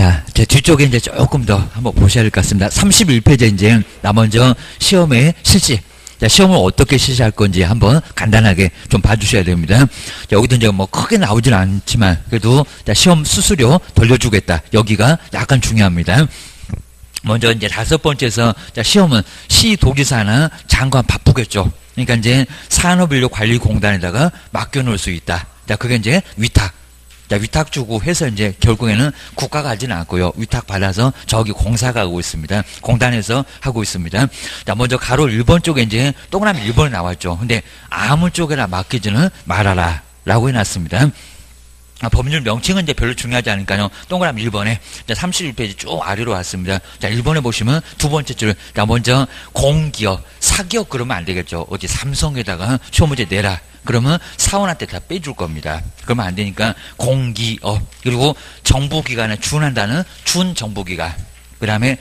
자, 제 뒤쪽에 이제 조금 더 한번 보셔야 될 것 같습니다. 31페이지 이제 나 먼저 시험의 실시. 자, 시험을 어떻게 실시할 건지 한번 간단하게 좀 봐주셔야 됩니다. 자, 여기도 이제 뭐 크게 나오진 않지만 그래도 자, 시험 수수료 돌려주겠다. 여기가 약간 중요합니다. 먼저 이제 5번째에서 자, 시험은 시도지사나 장관 바쁘겠죠. 그러니까 이제 산업인력관리공단에다가 맡겨놓을 수 있다. 자, 그게 이제 위탁. 자, 위탁 주고 해서 이제 결국에는 국가가 하지는 않고요. 위탁 받아서 저기 공사가 하고 있습니다. 공단에서 하고 있습니다. 자, 먼저 가로 1번 쪽에 이제 동그라미 1번이 나왔죠. 근데 아무 쪽에나 맡기지는 말아라. 라고 해놨습니다. 법률 명칭은 이제 별로 중요하지 않으니까요. 동그라미 1번에 31페이지 쭉 아래로 왔습니다. 자, 1번에 보시면 두 번째 줄. 자, 먼저 공기업, 사기업 그러면 안 되겠죠. 어디 삼성에다가 시험 문제 내라. 그러면 사원한테 다 빼줄 겁니다. 그러면 안 되니까 공기업. 그리고 정부기관에 준한다는 준정부기관. 그 다음에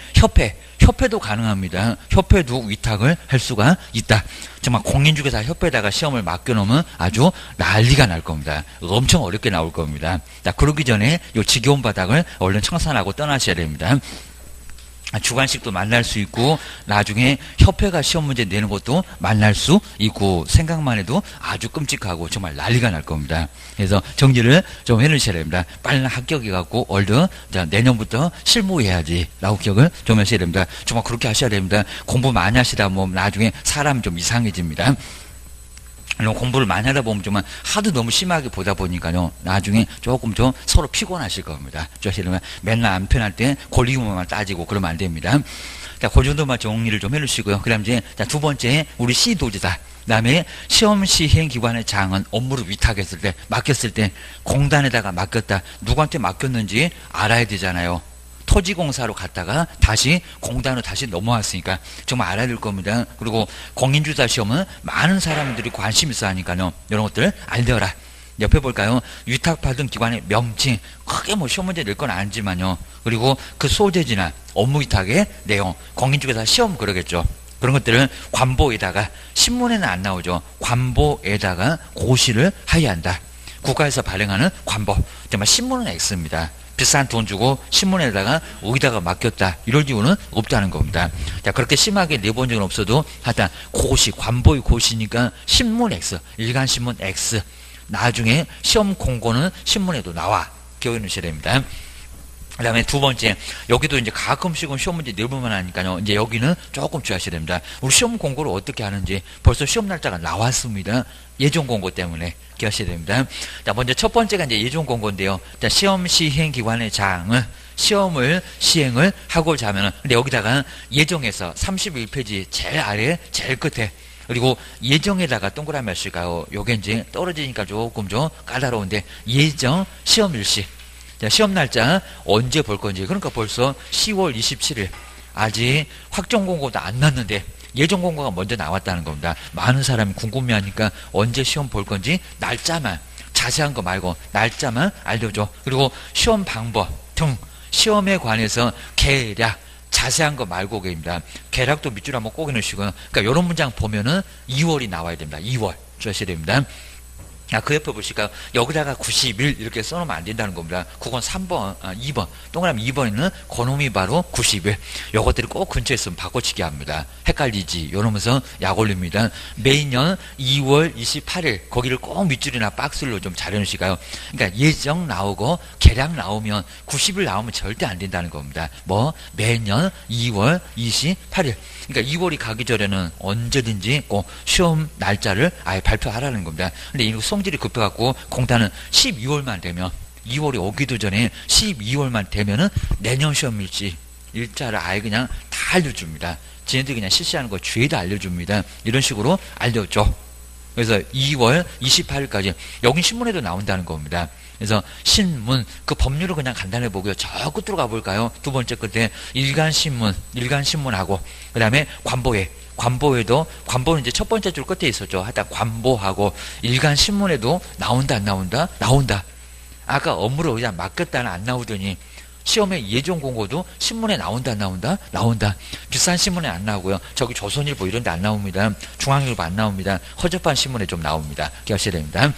협회도 가능합니다. 협회도 위탁을 할 수가 있다. 정말 공인중개사 협회에다가 시험을 맡겨놓으면 아주 난리가 날 겁니다. 엄청 어렵게 나올 겁니다. 자, 그러기 전에 요 지겨운 바닥을 얼른 청산하고 떠나셔야 됩니다. 주관식도 만날 수 있고 나중에 협회가 시험 문제 내는 것도 만날 수 있고 생각만 해도 아주 끔찍하고 정말 난리가 날 겁니다. 그래서 정리를 좀 해놓으셔야 됩니다. 빨리 합격해갖고 얼른 자, 내년부터 실무해야지 라고 기억을 좀 하셔야 됩니다. 정말 그렇게 하셔야 됩니다. 공부 많이 하시다 보면 나중에 사람 좀 이상해집니다. 공부를 많이 하다 보면 정말 하도 너무 심하게 보다 보니까요. 나중에 조금 좀 서로 피곤하실 겁니다. 저시면 맨날 안 편할 때 권리금만 따지고 그러면 안 됩니다. 자, 그 정도만 정리를 좀 해주시고요. 그 다음 이제 자, 두 번째 우리 시도지사. 그 다음에 시험 시행기관의 장은 업무를 위탁했을 때 맡겼을 때 공단에다가 맡겼다. 누구한테 맡겼는지 알아야 되잖아요. 토지공사로 갔다가 다시 공단으로 다시 넘어왔으니까 정말 알아야 될 겁니다. 그리고 공인주사 시험은 많은 사람들이 관심 있어 하니까요. 이런 것들 알려라. 옆에 볼까요? 위탁받은 기관의 명칭. 크게 뭐 시험 문제 낼 건 아니지만요. 그리고 그 소재지나 업무 위탁의 내용. 공인중개사 시험 그러겠죠. 그런 것들을 관보에다가 신문에는 안 나오죠. 관보에다가 고시를 하여야 한다. 국가에서 발행하는 관보. 정말 신문은 X입니다. 비싼 돈 주고 신문에다가 어디다가 맡겼다. 이럴 이유는 없다는 겁니다. 자, 그렇게 심하게 내본 적은 없어도 하여튼 고시, 관보의 고시니까 신문 X, 일간신문 X. 나중에 시험 공고는 신문에도 나와. 기억해 놓으셔야 됩니다. 그 다음에 두 번째, 여기도 이제 가끔씩은 시험 문제 내보면 하니까요. 이제 여기는 조금 주의하셔야 됩니다. 우리 시험 공고를 어떻게 하는지 벌써 시험 날짜가 나왔습니다. 예전 공고 때문에 기억하셔야 됩니다. 자, 먼저 첫 번째가 이제 예전 공고인데요. 자, 시험 시행 기관의 장은 시험을 시행을 하고자 하면은, 근데 여기다가 예정에서 31페이지 제일 아래, 제일 끝에, 그리고 예정에다가 동그라미 하실까요? 요게 이제 떨어지니까 조금 좀 까다로운데, 예정 시험 일시. 자, 시험 날짜 언제 볼 건지. 그러니까 벌써 10월 27일. 아직 확정 공고도 안 났는데 예정 공고가 먼저 나왔다는 겁니다. 많은 사람이 궁금해하니까 언제 시험 볼 건지 날짜만, 자세한 거 말고 날짜만 알려줘. 그리고 시험 방법 등 시험에 관해서 계략 자세한 거 말고 계입니다. 계략도 밑줄 한번 꼭 해놓으시고요. 그러니까 이런 문장 보면은 2월이 나와야 됩니다. 2월 주셔야 됩니다. 그 옆에 보실까요? 여기다가 90일 이렇게 써놓으면 안 된다는 겁니다. 그건 3번, 2번. 동그라미 2번에는 그놈이 바로 90일. 요것들이 꼭 근처에 있으면 바꿔치기 합니다. 헷갈리지. 이러면서 약 올립니다. 매년 2월 28일. 거기를 꼭 밑줄이나 박스로 좀 잘 해놓으실까요? 그러니까 예정 나오고 계략 나오면 90일 나오면 절대 안 된다는 겁니다. 뭐 매년 2월 28일. 그러니까 2월이 가기 전에는 언제든지 꼭 시험 날짜를 아예 발표하라는 겁니다. 근데 이거 성질이 급해갖고 공단은 12월만 되면 2월이 오기도 전에 12월만 되면은 내년 시험 일자를 아예 그냥 다 알려줍니다. 지네들이 그냥 실시하는 거 죄다 알려줍니다. 이런 식으로 알려줘. 그래서 2월 28일까지 여긴 신문에도 나온다는 겁니다. 그래서 신문 그 법률을 그냥 간단히 보고요. 저 끝으로 가볼까요? 두 번째 끝에 일간신문하고 그 다음에 관보에도 관보는 이제 첫 번째 줄 끝에 있었죠. 하여튼 관보하고 일간신문에도 나온다 안 나온다? 나온다. 아까 업무를 그냥 맡겼다는 안 나오더니 시험에 예정 공고도 신문에 나온다 안 나온다? 나온다. 비싼 신문에 안 나오고요. 저기 조선일보 이런 데 안 나옵니다. 중앙일보 안 나옵니다. 허접한 신문에 좀 나옵니다. 기억하셔야 됩니다.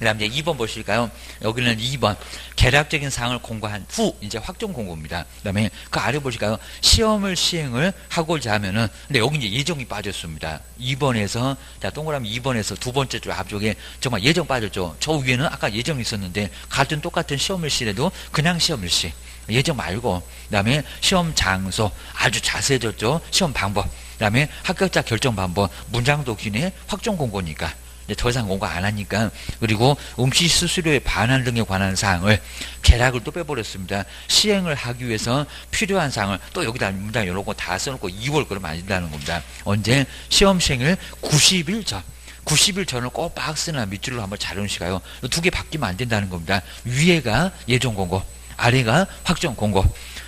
그다음 이제 2번 보실까요? 여기는 2번 개략적인 사항을 공고한 후 이제 확정 공고입니다. 그다음에 그 아래 보실까요? 시험을 시행을 하고자 하면은 근데 여기 이제 예정이 빠졌습니다. 2번에서 자 동그라미 2번에서 두 번째 줄 앞쪽에 정말 예정 빠졌죠. 저 위에는 아까 예정이 있었는데 같은 똑같은 시험을 시해도 그냥 시험을 시 예정 말고 그다음에 시험 장소 아주 자세해졌죠. 시험 방법 그다음에 합격자 결정 방법 문장도 기내 확정 공고니까 이제 더 이상 공고 안 하니까 그리고 응시 수수료의 반환 등에 관한 사항을 개략을 또 빼버렸습니다. 시행을 하기 위해서 필요한 사항을 또 여기다 문장 이런 거 다 써놓고 2월 그러면 안 된다는 겁니다. 언제 시험 시행을 90일 전 90일 전을 꼭 박스나 밑줄로 한번 잘 놓으시가요. 두 개 바뀌면 안 된다는 겁니다. 위에가 예정 공고 아래가 확정 공고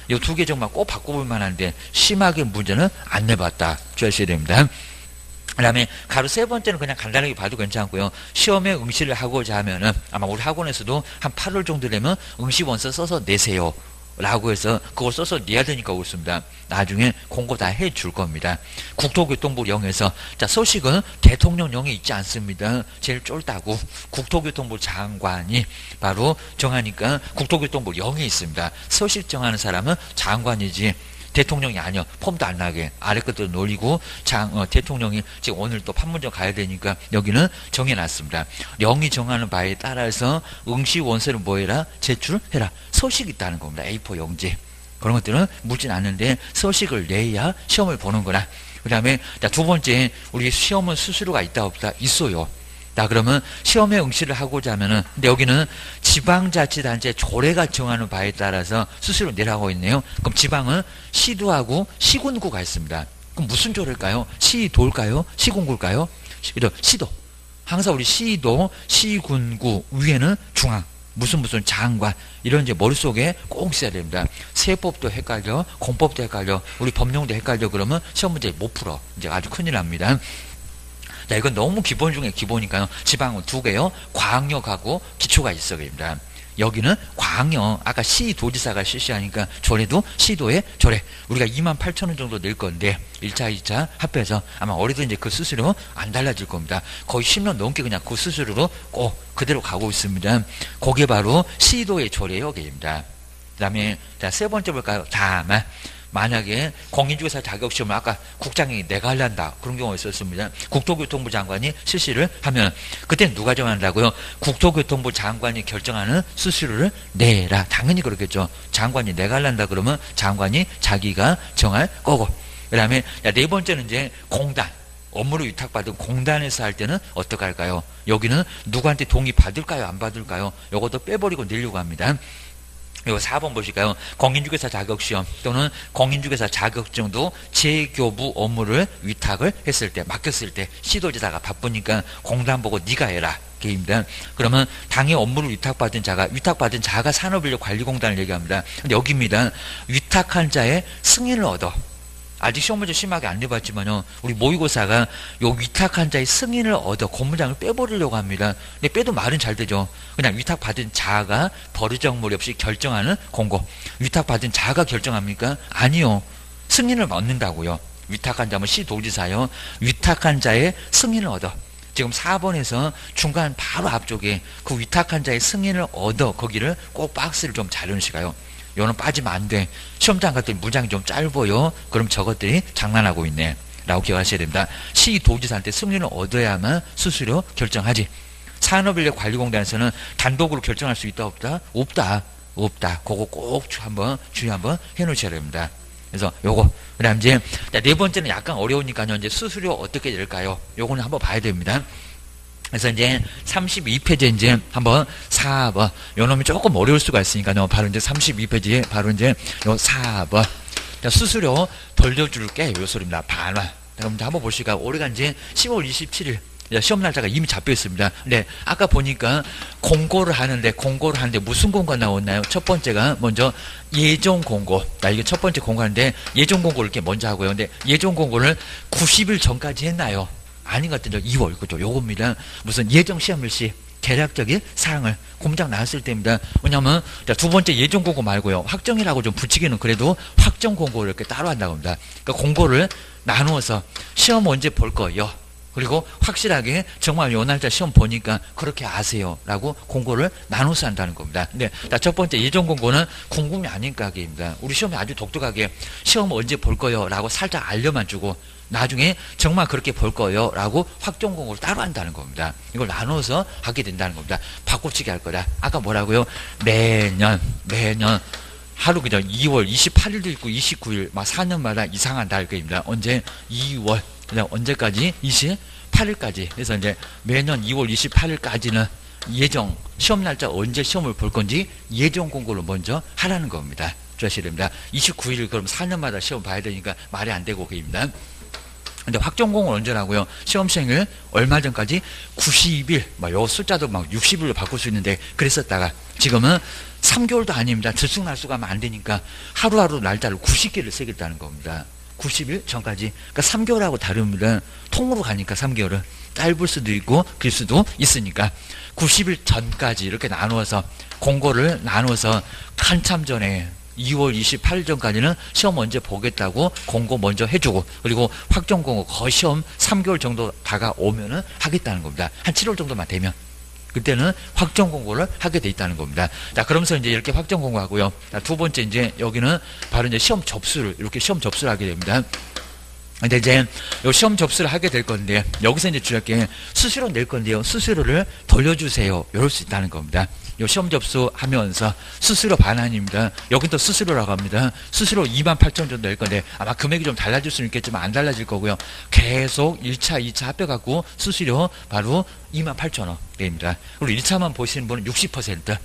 이 두 개 정말 꼭 바꿔볼 만한데 심하게 문제는 안 내봤다 주의하셔야 됩니다. 그 다음에 가로 세 번째는 그냥 간단하게 봐도 괜찮고요. 시험에 응시를 하고자 하면은 아마 우리 학원에서도 한 8월 정도 되면 응시 원서 써서 내세요 라고 해서 그걸 써서 내야 되니까 그렇습니다. 나중에 공고 다 해줄 겁니다. 국토교통부 0에서 자 소식은 대통령령에 있지 않습니다. 제일 쫄다고 국토교통부 장관이 바로 정하니까 국토교통부 0에 있습니다. 소식 정하는 사람은 장관이지 대통령이 아니요. 폼도 안 나게 아래 것들 놀리고 대통령이 지금 오늘 또 판문점 가야 되니까 여기는 정해놨습니다. 영이 정하는 바에 따라서 응시 원서를 뭐해라? 제출해라. 서식이 있다는 겁니다. A4 용지. 그런 것들은 묻진 않는데 서식을 내야 시험을 보는 거나 그 다음에 두 번째 우리 시험은 수수료가 있다 없다? 있어요. 자 그러면 시험에 응시를 하고자 하면은 근데 여기는 지방자치단체 조례가 정하는 바에 따라서 수수료 내라고 있네요. 그럼 지방은 시도하고 시군구가 있습니다. 그럼 무슨 조례일까요? 시도일까요? 시군구일까요? 시도. 항상 우리 시도, 시군구 위에는 중앙 무슨 장관 이런 이제 머릿속에 꼭 있어야 됩니다. 세법도 헷갈려, 공법도 헷갈려, 우리 법령도 헷갈려 그러면 시험 문제 못 풀어. 이제 아주 큰일 납니다. 자, 이건 너무 기본 중에 기본이니까요. 지방은 두 개요. 광역하고 기초가 있어 됩니다. 여기는 광역, 아까 시도지사가 실시하니까 조례도 시도의 조례. 우리가 28,000원 정도 낼 건데 1차, 2차 합해서 아마 올해도 이제 그 수수료 안 달라질 겁니다. 거의 10년 넘게 그냥 그 수수료로 꼭 그대로 가고 있습니다. 그게 바로 시도의 조례 여기입니다. 그 다음에 세 번째 볼까요? 다만 만약에 공인중개사 자격시험을 아까 국장이 내가 하려한다 그런 경우가 있었습니다. 국토교통부 장관이 실시를 하면 그때는 누가 정한다고요? 국토교통부 장관이 결정하는 수수료를 내라. 당연히 그렇겠죠. 장관이 내가 하려한다 그러면 장관이 자기가 정할 거고 그 다음에 네 번째는 이제 공단 업무를 위탁받은 공단에서 할 때는 어떻게 할까요? 여기는 누구한테 동의 받을까요? 안 받을까요? 이것도 빼버리고 내려고 합니다. 이거 4번 보실까요? 공인중개사 자격시험 또는 공인중개사 자격증도 재교부 업무를 위탁을 했을 때 맡겼을 때 시도지사가 바쁘니까 공단 보고 네가 해라 게임입니다. 그러면 당의 업무를 위탁받은 자가 산업인력관리공단을 얘기합니다. 근데 여기입니다. 위탁한 자의 승인을 얻어. 아직 시험 문제 심하게 안 내봤지만요. 우리 모의고사가 요 위탁한 자의 승인을 얻어 공문장을 빼버리려고 합니다. 근데 빼도 말은 잘 되죠. 그냥 위탁받은 자가 버르장머리 없이 결정하는 공고. 위탁받은 자가 결정합니까? 아니요. 승인을 얻는다고요. 위탁한 자면 시도지사요. 위탁한 자의 승인을 얻어. 지금 4번에서 중간 바로 앞쪽에 그 위탁한 자의 승인을 얻어 거기를 꼭 박스를 좀 잘 넣으시가요. 요는 빠지면 안 돼. 시험장 같은 문장이 좀 짧아요. 그럼 저것들이 장난하고 있네. 라고 기억하셔야 됩니다. 시도지사한테 승인을 얻어야만 수수료 결정하지. 산업인력관리공단에서는 단독으로 결정할 수 있다 없다? 없다. 그거 꼭 한번 주의 한번 해놓으셔야 됩니다. 그래서 요거. 그 다음 이제 네 번째는 약간 어려우니까요. 이제 수수료 어떻게 될까요? 요거는 한번 봐야 됩니다. 그래서 이제 32페이지 이제 한번 4번. 요 놈이 조금 어려울 수가 있으니까요. 바로 이제 32페이지에 바로 이제 요 4번. 자, 수수료 돌려줄게. 요 소리입니다. 반환. 그럼 한번 보실까요? 올해가 이제 10월 27일. 시험 날짜가 이미 잡혀 있습니다. 네, 아까 보니까 공고를 하는데 무슨 공고가 나왔나요? 첫 번째가 먼저 예정 공고. 이게 첫 번째 공고인데 예정 공고를 이렇게 먼저 하고요. 근데 예정 공고를 90일 전까지 했나요? 아닌 것 같은데 2월 그죠? 요겁니다. 무슨 예정 시험일시 개략적인 사항을 공장 나왔을 때입니다. 왜냐하면 두 번째 예정 공고 말고요. 확정이라고 좀 붙이기는 그래도 확정 공고를 이렇게 따로 한다고 합니다. 그러니까 공고를 나누어서 시험 언제 볼 거요? 그리고 확실하게 정말 요 날짜 시험 보니까 그렇게 아세요 라고 공고를 나눠서 한다는 겁니다. 근데 첫 번째 예전 공고는 궁금이 아닌 가게입니다. 우리 시험에 아주 독특하게 시험 언제 볼 거요 라고 살짝 알려만 주고 나중에 정말 그렇게 볼 거예요 라고 확정 공고를 따로 한다는 겁니다. 이걸 나눠서 하게 된다는 겁니다. 바꿔치기 할 거다. 아까 뭐라고요? 매년 하루 그냥 2월 28일도 있고 29일 막 4년마다 이상한 날입니다. 언제? 2월 그냥 언제까지? 28일까지. 그래서 이제 매년 2월 28일까지는 예정 시험 날짜 언제 시험을 볼 건지 예정 공고를 먼저 하라는 겁니다. 주셔야 됩니다. 29일 그럼 4년마다 시험 봐야 되니까 말이 안 되고 그입니다. 근데 확정 공고는 언제라고요? 시험생을 얼마 전까지 90일, 요 숫자도 막 60일로 바꿀 수 있는데 그랬었다가 지금은 3개월도 아닙니다. 들쑥날쑥 하면 안 되니까 하루하루 날짜를 90개를 세겠다는 겁니다. 90일 전까지. 그러니까 3개월하고 다릅니다. 통으로 가니까 3개월은 짧을 수도 있고 길 수도 있으니까 90일 전까지 이렇게 나누어서 공고를 나눠서 한참 전에 2월 28일 전까지는 시험 언제 보겠다고 공고 먼저 해주고 그리고 확정 공고 거의 시험 3개월 정도 다가오면은 하겠다는 겁니다. 한 7월 정도만 되면 그때는 확정 공고를 하게 돼 있다는 겁니다. 자, 그러면서 이제 이렇게 확정 공고하고요. 자, 두 번째 이제 여기는 바로 이제 시험 접수를 이렇게 시험 접수를 하게 됩니다. 근데 이제 요 시험 접수를 하게 될 건데 여기서 이제 주의할 게 수수료 낼 건데요. 수수료를 돌려주세요. 이럴 수 있다는 겁니다. 요 시험 접수하면서 수수료 반환입니다. 여긴 또 수수료라고 합니다. 수수료 28,000원 정도 낼 건데 아마 금액이 좀 달라질 수는 있겠지만 안 달라질 거고요. 계속 1차, 2차 합해갖고 수수료 바로 28,000원입니다. 그리고 1차만 보시는 분은 60%,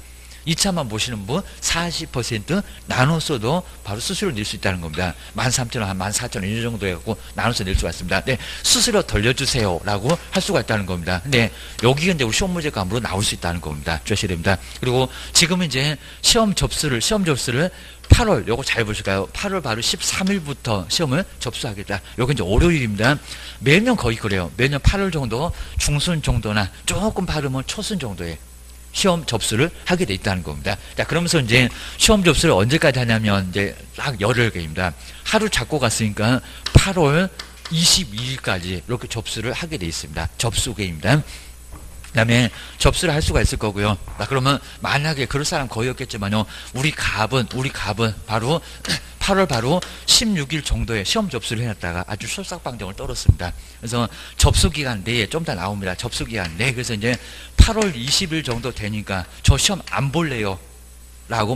2차만 보시는 분 40% 나눠서도 바로 수수료를 낼 수 있다는 겁니다. 13,000원, 한 14,000원 이 정도 해갖고 나눠서 낼 수가 있습니다. 네, 수수료 돌려주세요 라고 할 수가 있다는 겁니다. 근데 여기가 이제 우리 시험 문제 감으로 나올 수 있다는 겁니다. 주셔야 됩니다. 그리고 지금 이제 시험 접수를 8월, 요거 잘 보실까요? 8월 바로 13일부터 시험을 접수하겠다. 요게 이제 월요일입니다. 매년 거의 그래요. 매년 8월 정도, 중순 정도나 조금 빠르면 초순 정도에 시험 접수를 하게 돼 있다는 겁니다. 자, 그러면서 이제 시험 접수를 언제까지 하냐면 이제 딱 열흘 개입니다. 하루 잡고 갔으니까 8월 22일까지 이렇게 접수를 하게 돼 있습니다. 접수개입니다. 그 다음에 접수를 할 수가 있을 거고요. 자, 그러면 만약에 그럴 사람 거의 없겠지만요. 우리 갑은 바로 8월 바로 16일 정도에 시험 접수를 해놨다가 아주 솔삭방정을 떨었습니다. 그래서 접수기간 내에 좀 더 나옵니다. 접수기간 내. 그래서 이제 8월 20일 정도 되니까 저 시험 안 볼래요 라고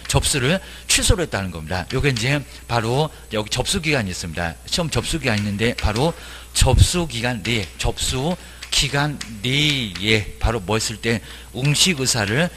접수를 취소를 했다는 겁니다. 요게 이제 바로 여기 접수기간이 있습니다. 시험 접수기간이 있는데 바로 접수기간 내에 기간 내에 바로 뭐 했을 때 응시 의사를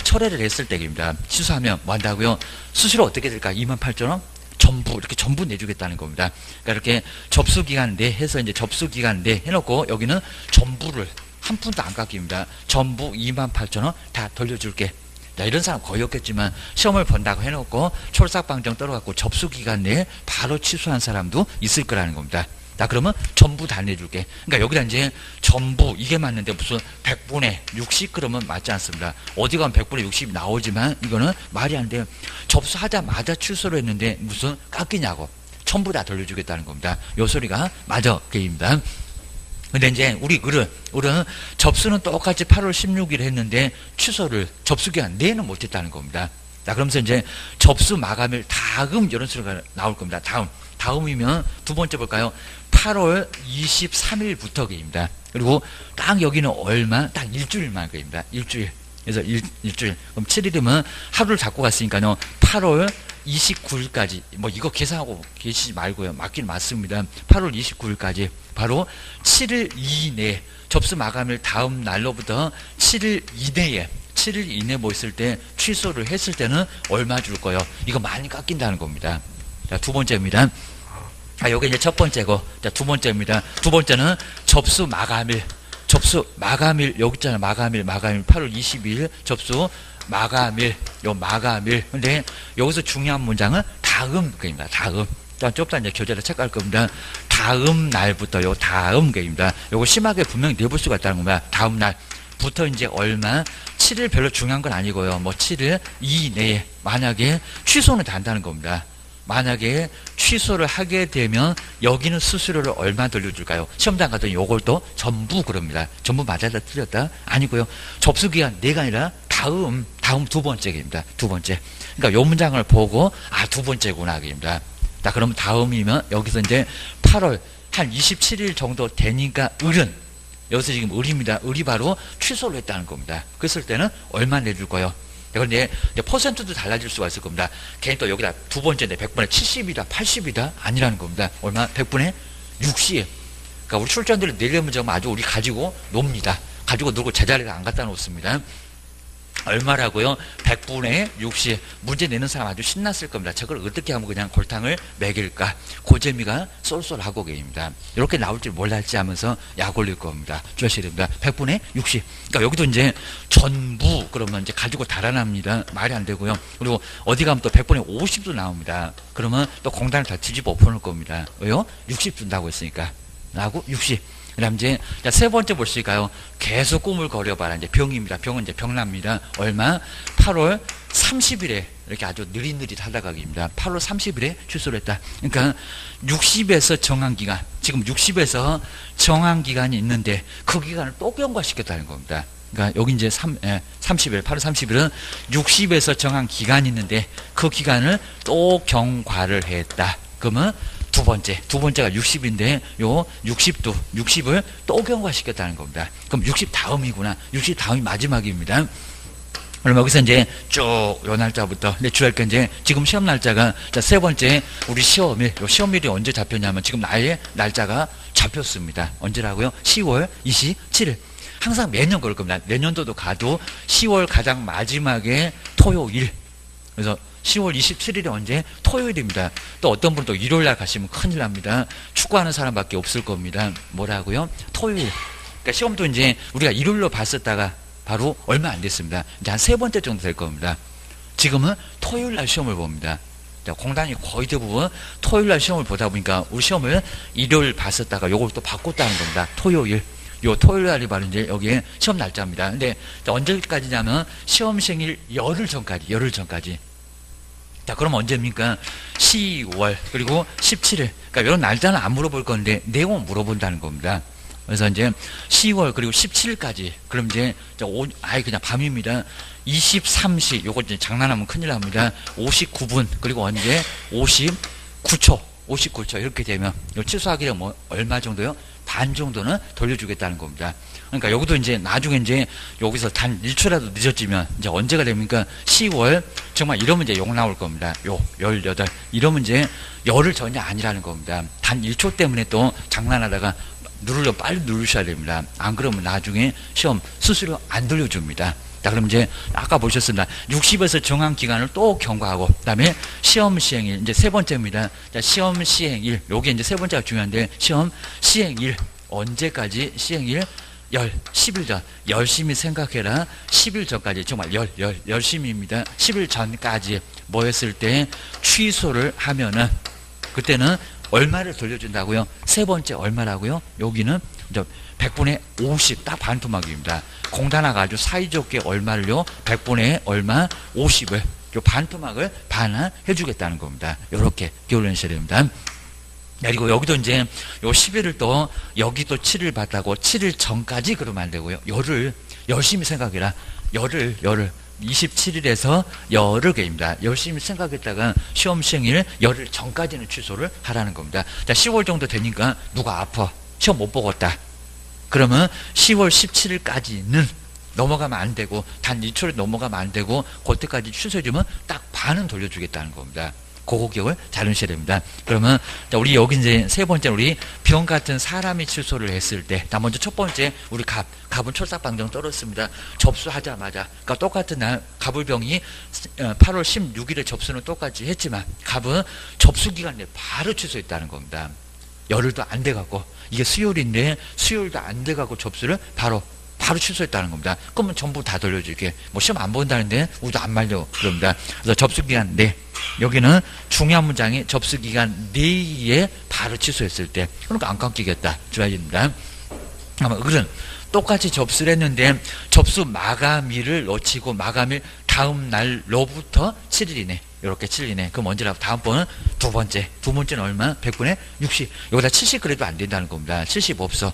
철회를 했을 때입니다. 취소하면 뭐 한다고요? 수수료 어떻게 될까? 28,000원? 전부 내주겠다는 겁니다. 그러니까 이렇게 접수기간 내 해서 이제 접수기간 내 해놓고 여기는 전부를 한 푼도 안 깎입니다. 전부 28,000원 다 돌려줄게. 자, 이런 사람 거의 없겠지만 시험을 본다고 해놓고 촐싹방정 떨어갖고 접수기간 내에 바로 취소한 사람도 있을 거라는 겁니다. 자, 그러면 전부 다 내줄게. 그러니까 여기다 이제 전부 이게 맞는데 무슨 100분의 60 그러면 맞지 않습니다. 어디 가면 100분의 60이 나오지만 이거는 말이 안 돼요. 접수하자마자 취소를 했는데 무슨 깎이냐고. 전부 다 돌려주겠다는 겁니다. 요 소리가 맞아. 게입니다. 근데 이제 우리 을은 접수는 똑같이 8월 16일 했는데 취소를 접수기간 내에는 못했다는 겁니다. 자, 그러면서 이제 접수 마감일 다음 이런 소리가 나올 겁니다. 다음이면 두 번째 볼까요? 8월 23일부터입니다. 그리고 딱 여기는 얼마? 딱 일주일만 그입니다. 일주일. 그래서 일주일. 그럼 7일이면 하루를 잡고 갔으니까요. 8월 29일까지 이거 계산하고 계시지 말고요. 맞긴 맞습니다. 8월 29일까지 바로 7일 이내에 접수 마감일 다음 날로부터 7일 이내에 뭐 있을 때 취소를 했을 때는 얼마 줄 거예요? 이거 많이 깎인다는 겁니다. 자, 두 번째입니다. 요게 이제 첫 번째고, 자, 두 번째입니다. 두 번째는 접수 마감일, 여기 있잖아요. 마감일, 8월 22일 접수 마감일, 마감일. 근데 여기서 중요한 문장은 다음입니다. 다음. 자, 좀 이따 이제 교재를 체크할 겁니다. 다음 날부터, 다음 게입니다. 요거 심하게 분명히 내볼 수가 있다는 겁니다. 다음 날부터 이제 얼마, 7일 별로 중요한 건 아니고요. 7일 이내에 만약에 취소는 다 한다는 겁니다. 만약에 취소를 하게 되면 여기는 수수료를 얼마 돌려줄까요? 시험장 가더니 요걸 또 전부 그럽니다. 전부 맞았다 틀렸다? 아니고요. 접수기간 내가 아니라 다음 두 번째입니다. 두 번째. 그러니까 요 문장을 보고 두 번째구나 입니다. 자, 그러면 다음이면 여기서 이제 8월 한 27일 정도 되니까 을은 여기서 지금 을입니다. 을이 바로 취소를 했다는 겁니다. 그랬을 때는 얼마 내줄 거예요? 그런데 퍼센트도 달라질 수가 있을 겁니다. 괜히 또 여기다 두 번째인데 100분의 70이다, 80이다 아니라는 겁니다. 얼마? 100분의 60. 그러니까 우리 출전들을 내려면 좀 아주 우리 가지고 놉니다. 가지고 놀고 제자리에 안 갖다 놓습니다. 얼마라고요? 100분의 60. 문제 내는 사람 아주 신났을 겁니다. 저걸 어떻게 하면 그냥 골탕을 먹일까? 그 재미가 쏠쏠하고 계십니다. 이렇게 나올 줄 몰랐지 하면서 약 올릴 겁니다. 주셔야 됩니다. 100분의 60. 그러니까 여기도 이제 전부 그러면 이제 가지고 달아납니다. 말이 안 되고요. 그리고 어디 가면 또 100분의 50도 나옵니다. 그러면 또 공단을 다 뒤집어 엎어놓을 겁니다. 왜요? 60 준다고 했으니까. 나하고 60. 그 다음 이제 세 번째 보실까요? 계속 꿈을 거려봐라. 이제 병입니다. 병은 이제 병납니다. 얼마? 8월 30일에 이렇게 아주 느릿느릿하다가 입니다. 8월 30일에 취소를 했다. 그러니까 60에서 정한 기간, 지금 60에서 정한 기간이 있는데 그 기간을 또 경과시켰다는 겁니다. 그러니까 여기 이제 30일, 8월 30일은 60에서 정한 기간이 있는데 그 기간을 또 경과를 했다. 그러면 두 번째가 60인데 요 60을 또 경과시켰다는 겁니다. 그럼 60 다음이구나. 60 다음이 마지막입니다. 그럼 여기서 이제 쭉 요 날짜부터 내출할 게 이제 지금 시험 날짜가 세 번째 우리 시험일, 요 시험일이 언제 잡혔냐면 지금 나의 날짜가 잡혔습니다. 언제라고요? 10월 27일. 항상 매년 그럴 겁니다. 내년도도 가도 10월 가장 마지막에 토요일. 그래서 10월 27일이 언제? 토요일입니다. 또 어떤 분은 또 일요일날 가시면 큰일 납니다. 축구하는 사람밖에 없을 겁니다. 뭐라고요? 토요일. 그러니까 시험도 이제 우리가 일요일로 봤었다가 바로 얼마 안 됐습니다. 이제 한 세 번째 정도 될 겁니다. 지금은 토요일날 시험을 봅니다. 공단이 거의 대부분 토요일날 시험을 보다 보니까 우리 시험을 일요일 봤었다가 요걸 또 바꿨다는 겁니다. 토요일. 요 토요일 날이 바로 이제 여기에 시험 날짜입니다. 근데 언제까지냐면 시험생일 열흘 전까지. 자, 그럼 언제입니까? 10월, 그리고 17일. 그러니까 이런 날짜는 안 물어볼 건데, 내용은 물어본다는 겁니다. 그래서 이제 10월, 그리고 17일까지. 그럼 이제, 그냥 밤입니다. 23시, 요거 이제 장난하면 큰일 납니다. 59분, 그리고 언제? 59초. 이렇게 되면, 요 취소하기를 뭐, 얼마 정도요? 반 정도는 돌려주겠다는 겁니다. 그러니까 여기도 이제 나중에 이제 여기서 단 1초라도 늦어지면 이제 언제가 됩니까? 10월 정말 이러면 이제 욕 나올 겁니다. 18 이러면 이제 열흘 전이 아니라는 겁니다. 단 1초 때문에 또 장난하다가 누르려 빨리 누르셔야 됩니다. 안 그러면 나중에 시험 수수료 안 돌려줍니다. 자, 그럼 이제 아까 보셨습니다. 60에서 정한 기간을 또 경과하고 그다음에 시험 시행일 이제 세 번째입니다. 자, 시험 시행일 요게 이제 세 번째가 중요한데 시험 시행일 언제까지 시행일 10일 전 열심히 생각해라. 10일 전까지 정말 열심히입니다. 10일 전까지 뭐 했을 때 취소를 하면은 그때는 얼마를 돌려준다고요? 세 번째 얼마라고요? 여기는 100분의 50 딱 반토막입니다. 공단화가 아주 사이좋게 얼마를요? 100분의 얼마? 50을 요 반토막을 반환해 주겠다는 겁니다. 이렇게 기울여내셔야 됩니다. 그리고 여기도 이제 요 10일을 또 여기 또 7일 받다고 7일 전까지 그러면 안 되고요. 열을 열심히 생각해라. 열을 27일에서 열흘 개입니다. 열심히 생각했다가 시험 시행일 열흘 전까지는 취소를 하라는 겁니다. 자, 10월 정도 되니까 누가 아파? 시험 못 보겠다. 그러면 10월 17일까지는 넘어가면 안 되고 단 2초를 넘어가면 안 되고 그때까지 취소해주면 딱 반은 돌려주겠다는 겁니다. 그거 기억을 잘 하셔야 됩니다. 그러면 우리 여기 이제 세 번째 우리 병 같은 사람이 취소를 했을 때, 먼저 첫 번째 우리 갑은 철삭방정 떨었습니다. 접수하자마자 그러니까 똑같은 날 갑을병이 8월 16일에 접수는 똑같이 했지만 갑은 접수 기간 내에 바로 취소했다는 겁니다. 열흘도 안 돼갖고 이게 수요일인데 수요일도 안 돼갖고 접수를 바로 취소했다는 겁니다. 그러면 전부 다 돌려줄게. 뭐 시험 안 본다는데 우리도 안 말려 그럽니다. 그래서 접수기간 내 여기는 중요한 문장이 접수기간 내에 바로 취소했을 때 그러니까 안 깎이겠다 줘야됩니다. 아마 을은 똑같이 접수를 했는데 접수 마감일을 놓치고 마감일 다음 날로부터 7일 이내. 이렇게 7일 이내. 그럼 언제라고? 다음번은 두 번째는 얼마? 100분의 60. 여기다 70 그래도 안 된다는 겁니다. 70 없어.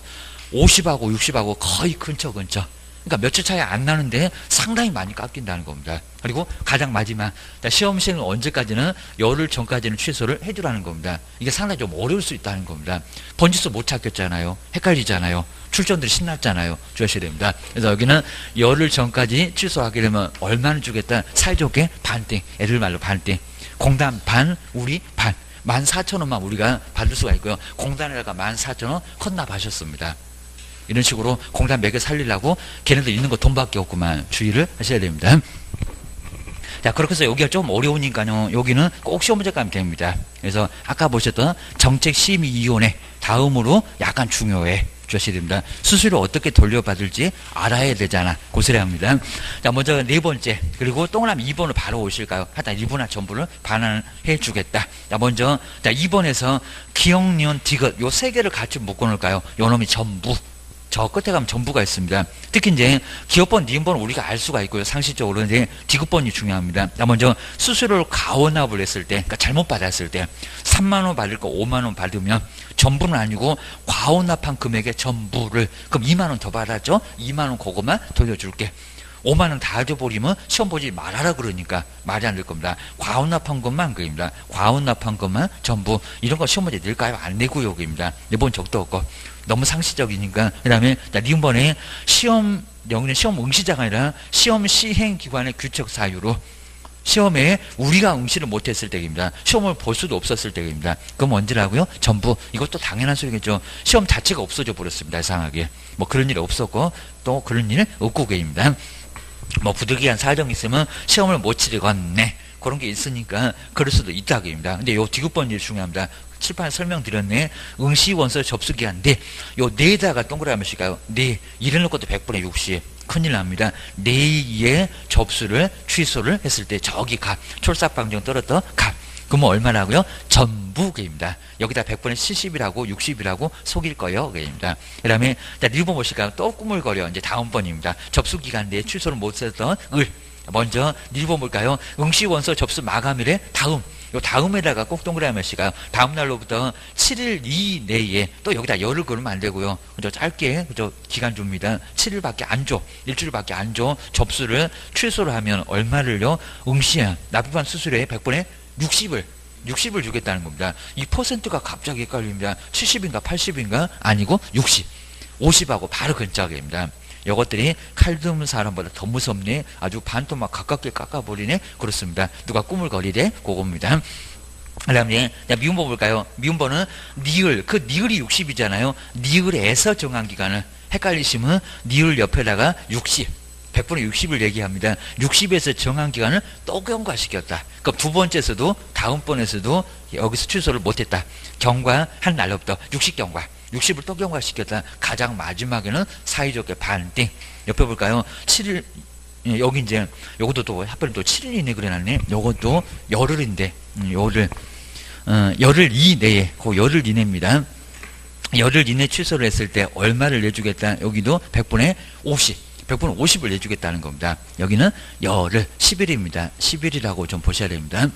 50하고 60하고 거의 근처. 그러니까 며칠 차이 안 나는데 상당히 많이 깎인다는 겁니다. 그리고 가장 마지막, 시험 시행은 언제까지는 열흘 전까지는 취소를 해주라는 겁니다. 이게 상당히 좀 어려울 수 있다는 겁니다. 번지수 못 찾겠잖아요. 헷갈리잖아요. 출전들이 신났잖아요. 주셔야 됩니다. 그래서 여기는 열흘 전까지 취소하게 되면 얼마나 주겠다? 사이좋게 반띵, 애들 말로 반띵. 공단 반, 우리 반. 14,000원만 우리가 받을 수가 있고요. 공단에다가 14,000원 헌납하셨습니다. 이런 식으로 공단 매개 살리려고 걔네들 있는 거 돈밖에 없구만. 주의를 하셔야 됩니다. 자, 그렇게 해서 여기가 좀 어려우니까요. 여기는 꼭 시험 문제 가면 됩니다. 그래서 아까 보셨던 정책심의위원회 다음으로 약간 중요해. 주셔야 됩니다. 수수료 어떻게 돌려받을지 알아야 되잖아. 고스래 합니다. 자, 먼저 네 번째. 그리고 동그라미 2번으로 바로 오실까요? 하여튼 일부나 전부를 반환해 주겠다. 자, 먼저, 자, 2번에서 기억, 니은, 디귿 요 세 개를 같이 묶어 놓을까요? 요 놈이 전부. 저 끝에 가면 전부가 있습니다. 특히 이제 기업번, 니은번은 우리가 알 수가 있고요. 상식적으로 이제 디귿번이 중요합니다. 자, 먼저 수수료를 가원납을 했을 때, 그러니까 잘못 받았을 때 3만 원 받을 거 5만 원 받으면 전부는 아니고 과원납한 금액의 전부를, 그럼 2만 원 더 받았죠? 2만 원 그거만 돌려줄게. 5만 원 다 줘버리면 시험 보지 말아라 그러니까 말이 안 될 겁니다. 과원납한 것만 그입니다. 과원납한 것만 전부. 이런 거 시험 문제 낼까요? 안 내고요 그입니다. 내본 적도 없고 너무 상시적이니까. 그 다음에 니은번에 시험, 여기는 시험 응시자가 아니라 시험 시행기관의 규칙 사유로 시험에 우리가 응시를 못했을 때입니다. 시험을 볼 수도 없었을 때입니다. 그럼 언제라고요? 전부. 이것도 당연한 소리겠죠. 시험 자체가 없어져 버렸습니다. 이상하게. 뭐 그런 일이 없었고 또 그런 일 없고 계입니다. 뭐 부득이한 사정이 있으면 시험을 못 치르겠네. 그런 게 있으니까 그럴 수도 있다 그입니다. 근데 요 디귿번이 중요합니다. 칠판에 설명드렸네. 응시원서 접수기한데 요 네에다가 동그라미 한 번씩가요. 네. 이래놓은 것도 100분의 60. 큰일 납니다. 네의 접수를 취소를 했을 때 저기 값. 촐싹방정 떨었던 값. 그러면 얼마라고요? 전부 그입니다. 여기다 100분의 70이라고 60이라고 속일 거예요. 그입니다. 그 다음에 리본 보실까요? 또 꾸물거려. 이제 다음 번입니다. 접수기간 내에 취소를 못했던 을. 먼저 리본 볼까요? 응시원서 접수 마감일에 다음. 요 다음에다가 꼭 동그라미 몇시가요? 다음 날로부터 7일 이내에 또 여기다 열을 걸으면 안 되고요. 그죠? 짧게 그죠? 기간 줍니다. 7일밖에 안 줘. 일주일밖에 안 줘. 접수를 취소를 하면 얼마를요? 응시한 납입한 수수료에 100분의 60을 주겠다는 겁니다. 이 퍼센트가 갑자기 헷갈립니다. 70인가 80인가 아니고 60. 50하고 바로 근처입니다. 이것들이 칼든 사람보다 더 무섭네. 아주 반토막 가깝게 깎아버리네. 그렇습니다. 누가 꿈을 거리래? 그겁니다. 그 다음에 미음번 볼까요? 미음번은 니을. 그 니을이 60이잖아요. 니을에서 정한기간을 헷갈리시면 니을 옆에다가 60. 100분의 60을 얘기합니다. 60에서 정한기간을 또 경과시켰다. 그럼 두 번째에서도 다음번에서도 여기서 취소를 못했다. 경과한 날로부터 60경과. 60을 또 경과시켰다. 가장 마지막에는 사이좋게 반띵. 옆에 볼까요? 7일, 여기 이제, 요것도 또, 하필 또 7일 이내 그래놨네. 요것도 열흘인데, 열흘 이내에, 그 열흘 이내입니다. 열흘 이내 취소를 했을 때 얼마를 내주겠다. 여기도 100분의 50. 100분의 50을 내주겠다는 겁니다. 여기는 열흘, 10일입니다. 10일이라고 좀 보셔야 됩니다.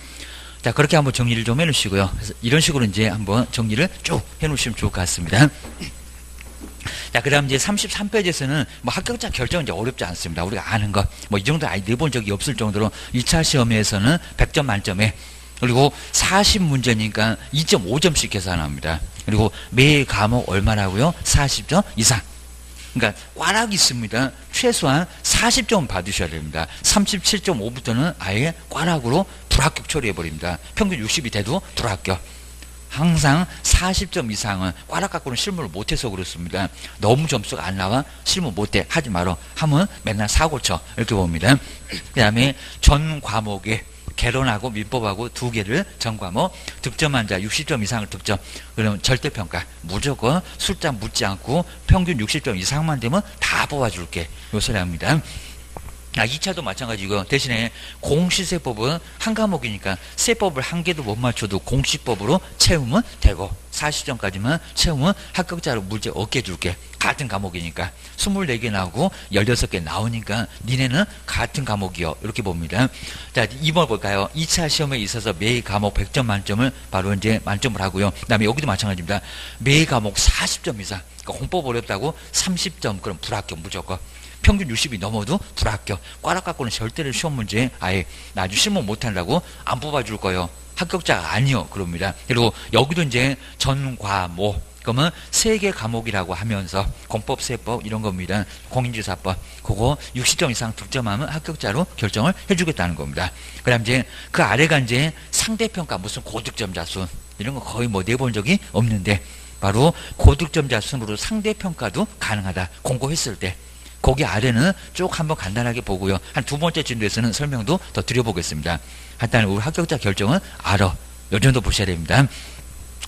자, 그렇게 한번 정리를 좀 해놓으시고요. 그래서 이런 식으로 이제 한번 정리를 쭉 해놓으시면 좋을 것 같습니다. 자, 그 다음 이제 33페이지에서는 뭐 합격자 결정은 이제 어렵지 않습니다. 우리가 아는 것. 뭐 이 정도 아예 내본 적이 없을 정도로 2차 시험에서는 100점 만점에 그리고 40문제니까 2.5점씩 계산합니다. 그리고 매 과목 얼마라고요? 40점 이상. 그러니까 꽈락이 있습니다. 최소한 40점 받으셔야 됩니다. 37.5부터는 아예 꽈락으로 불합격 처리해버립니다. 평균 60이 돼도 불합격. 항상 40점 이상은 꽈락 갖고는 실무를 못해서 그렇습니다. 너무 점수가 안 나와 실무 못해 하지 마라 하면 맨날 사고 쳐 이렇게 봅니다. 그 다음에 전 과목에 개론하고 민법하고 두 개를 전 과목 득점한 자 60점 이상을 득점. 그러면 절대평가 무조건 숫자 묻지 않고 평균 60점 이상만 되면 다 뽑아줄게. 요 소리 합니다. 2차도 마찬가지고요. 대신에 공시세법은 한 과목이니까 세법을 한 개도 못 맞춰도 공시법으로 채우면 되고 40점까지만 채우면 합격자로 문제 없게 줄게. 같은 과목이니까 24개 나오고 16개 나오니까 니네는 같은 과목이요. 이렇게 봅니다. 자, 2번 볼까요? 2차 시험에 있어서 매 과목 100점 만점을 바로 이제 만점을 하고요. 그 다음에 여기도 마찬가지입니다. 매 과목 40점 이상. 그러니까 공법 어렵다고 30점 그럼 불합격 무조건. 평균 60이 넘어도 불합격. 꽈락 갖고는 절대로 시험 문제 아예 나중에 실무 못한다고 안 뽑아줄 거예요. 합격자가 아니요. 그럽니다. 그리고 여기도 이제 전과목. 그러면 3개 과목이라고 하면서 공법, 세법 이런 겁니다. 공인중개사법. 그거 60점 이상 득점하면 합격자로 결정을 해주겠다는 겁니다. 그 다음 이제 그 아래가 이제 상대평가 무슨 고득점자 순. 이런 거 거의 뭐 내본 적이 없는데 바로 고득점자 순으로 상대평가도 가능하다. 공고했을 때. 거기 아래는 쭉 한번 간단하게 보고요. 한 두 번째 진도에서는 설명도 더 드려보겠습니다. 일단 우리 합격자 결정은 알아. 요 정도 보셔야 됩니다.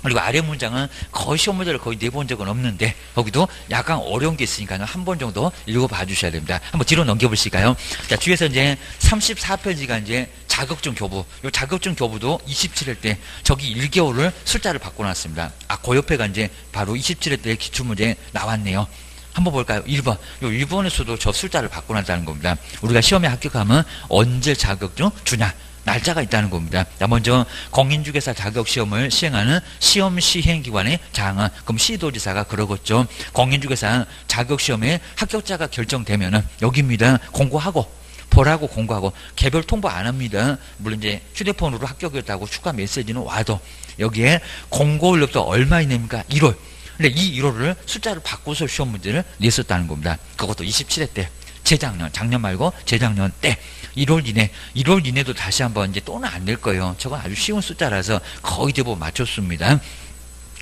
그리고 아래 문장은 거의 시험 문제를 거의 내본 적은 없는데 거기도 약간 어려운 게 있으니까 한 번 정도 읽어봐 주셔야 됩니다. 한번 뒤로 넘겨보실까요? 자, 뒤에서 이제 34페이지가 이제 자격증 교부. 요 자격증 교부도 27회 때 저기 1개월을 숫자를 바꿔놨습니다. 그 옆에가 이제 바로 27회 때 기출문제 나왔네요. 한번 볼까요? 1번. 요 1번에서도 저 숫자를 바꿔놨다는 겁니다. 우리가 시험에 합격하면 언제 자격증 주냐? 날짜가 있다는 겁니다. 자, 먼저 공인중개사 자격시험을 시행하는 시험 시행기관의 장은 그럼 시도지사가 그러겠죠. 공인중개사 자격시험에 합격자가 결정되면은 여기입니다. 공고하고 보라고 공고하고 개별 통보 안 합니다. 물론 이제 휴대폰으로 합격했다고 추가 메시지는 와도 여기에 공고일로부터 얼마 이내입니까? 1월. 근데 이 1월을 숫자를 바꿔서 시험 문제를 냈었다는 겁니다. 그것도 27회 때. 재작년, 작년 말고 재작년 때 1월 이내도 다시 한번 이제 또는 안 낼 거예요. 저건 아주 쉬운 숫자라서 거의 대부분 맞췄습니다.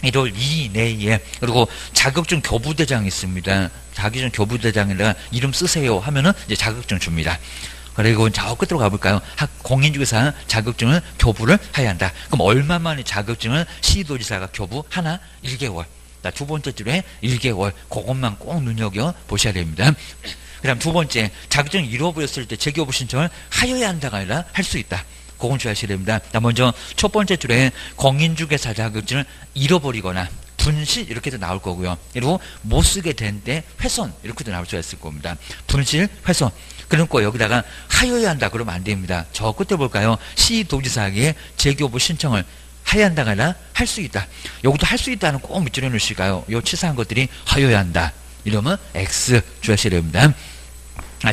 1월 이내에. 그리고 자격증 교부대장이 있습니다. 자격증 교부대장에다가 이름 쓰세요 하면은 이제 자격증 줍니다. 그리고 저 끝으로 가볼까요? 공인중개사 자격증을 교부를 해야 한다. 그럼 얼마 만에 자격증을 시도지사가 교부? 하나? 1개월. 두 번째 줄에 1개월. 그것만 꼭 눈여겨 보셔야 됩니다. 그 다음 두 번째, 자격증 잃어버렸을 때 재교부 신청을 하여야 한다가 아니라 할 수 있다. 그건 주의하셔야 됩니다. 먼저 첫 번째 줄에 공인중개사 자격증을 잃어버리거나 분실 이렇게도 나올 거고요. 그리고 못 쓰게 된 때 훼손 이렇게도 나올 수가 있을 겁니다. 분실, 훼손. 그러니까 여기다가 하여야 한다 그러면 안 됩니다. 저 끝에 볼까요? 시도지사에게 재교부 신청을 해야 한다가 아니라 할 수 있다. 여기도 할 수 있다는 꼭 밑줄여 놓으실까요? 요 치사한 것들이 하여야 한다. 이러면 X 주의하셔야 됩니다.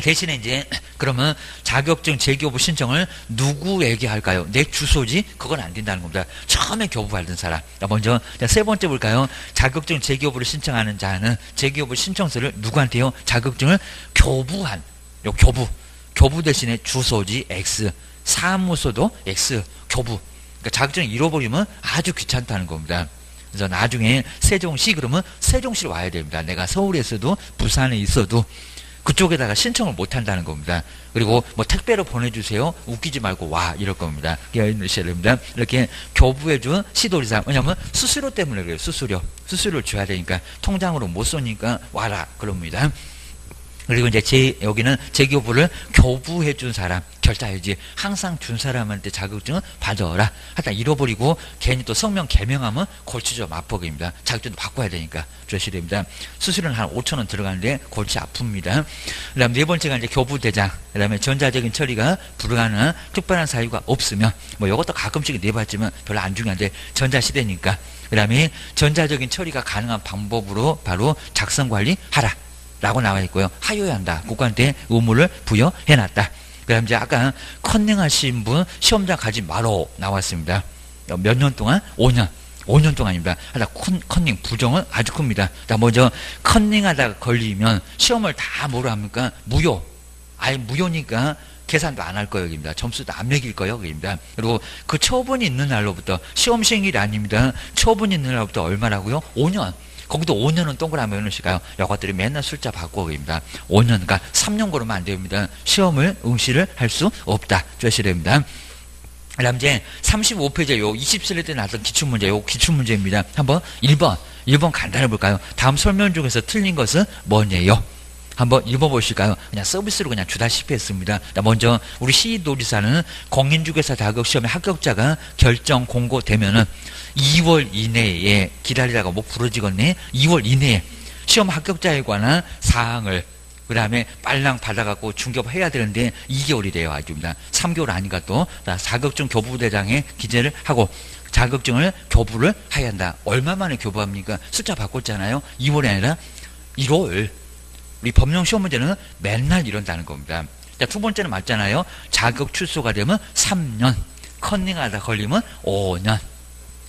대신에 이제 그러면 자격증 재교부 신청을 누구에게 할까요? 내 주소지? 그건 안 된다는 겁니다. 처음에 교부받은 사람. 먼저 세 번째 볼까요? 자격증 재교부를 신청하는 자는 재교부 신청서를 누구한테요? 자격증을 교부한 요 교부 대신에 주소지 X, 사무소도 X, 교부. 그러니까 자격증 잃어버리면 아주 귀찮다는 겁니다. 그래서 나중에 세종시 그러면 세종시로 와야 됩니다. 내가 서울에서도 부산에 있어도 그쪽에다가 신청을 못 한다는 겁니다. 그리고 뭐 택배로 보내주세요. 웃기지 말고 와 이럴 겁니다. 이러셔야 됩니다. 이렇게 교부해준 시도지사. 왜냐면 수수료 때문에 그래요. 수수료를 줘야 되니까 통장으로 못 쏘니까 와라 그럽니다. 그리고 이제 여기는 재교부를 교부해준 사람, 결자해지 항상 준 사람한테 자격증을 받아라. 하여튼 잃어버리고 괜히 또 성명 개명하면 골치죠. 맞벅입니다. 자격증도 바꿔야 되니까 주셔야 됩니다. 수수료는 한 5,000원 들어가는데 골치 아픕니다. 그 다음 네 번째가 이제 교부대장. 그 다음에 전자적인 처리가 불가능한 특별한 사유가 없으면 뭐 이것도 가끔씩 내봤지만 별로 안 중요한데 전자시대니까. 그 다음에 전자적인 처리가 가능한 방법으로 바로 작성관리하라. 라고 나와 있고요. 하여야 한다. 국가한테 의무를 부여해놨다. 그 다음 이제 아까 컨닝하신 분 시험장 가지 마로 나왔습니다. 몇 년 동안? 5년. 5년 동안입니다. 하다 컨닝 부정은 아주 큽니다. 자, 먼저 컨닝하다가 걸리면 시험을 다 뭐로 합니까? 무효. 아예 무효니까 계산도 안 할 거예요. 여기입니다. 점수도 안 매길 거예요. 여기입니다. 그리고 그 처분이 있는 날로부터 시험 시행일이 아닙니다. 처분이 있는 날로부터 얼마라고요? 5년. 거기도 5년은 동그라미 넣으실까요? 이것들이 맨날 숫자 바꾸기입니다. 5년, 그러니까 3년 걸으면 안 됩니다. 시험을 응시를 할 수 없다. 주셔야 됩니다. 그 다음 이제 35페이지에 요 27회 때 나왔던 기출문제, 요 기출문제입니다. 한번 1번 간단해 볼까요? 다음 설명 중에서 틀린 것은 뭐냐요? 한번 읽어보실까요? 그냥 서비스로 그냥 주다시피 했습니다. 먼저 우리 시도지사는 공인중개사 자격시험의 합격자가 결정 공고되면은 2월 이내에 기다리다가 목 부러지겠네. 2월 이내에 시험 합격자에 관한 사항을 그 다음에 빨랑 받아갖고 중개해야 되는데 2개월이 돼요. 아직입니다. 3개월 아닌가 또 자격증 교부대장에 기재를 하고 자격증을 교부를 해야 한다. 얼마 만에 교부합니까? 숫자 바꿨잖아요. 2월이 아니라 1월. 우리 법령 시험 문제는 맨날 이런다는 겁니다. 자, 두 번째는 맞잖아요. 자격 출소가 되면 3년, 컨닝하다 걸리면 5년.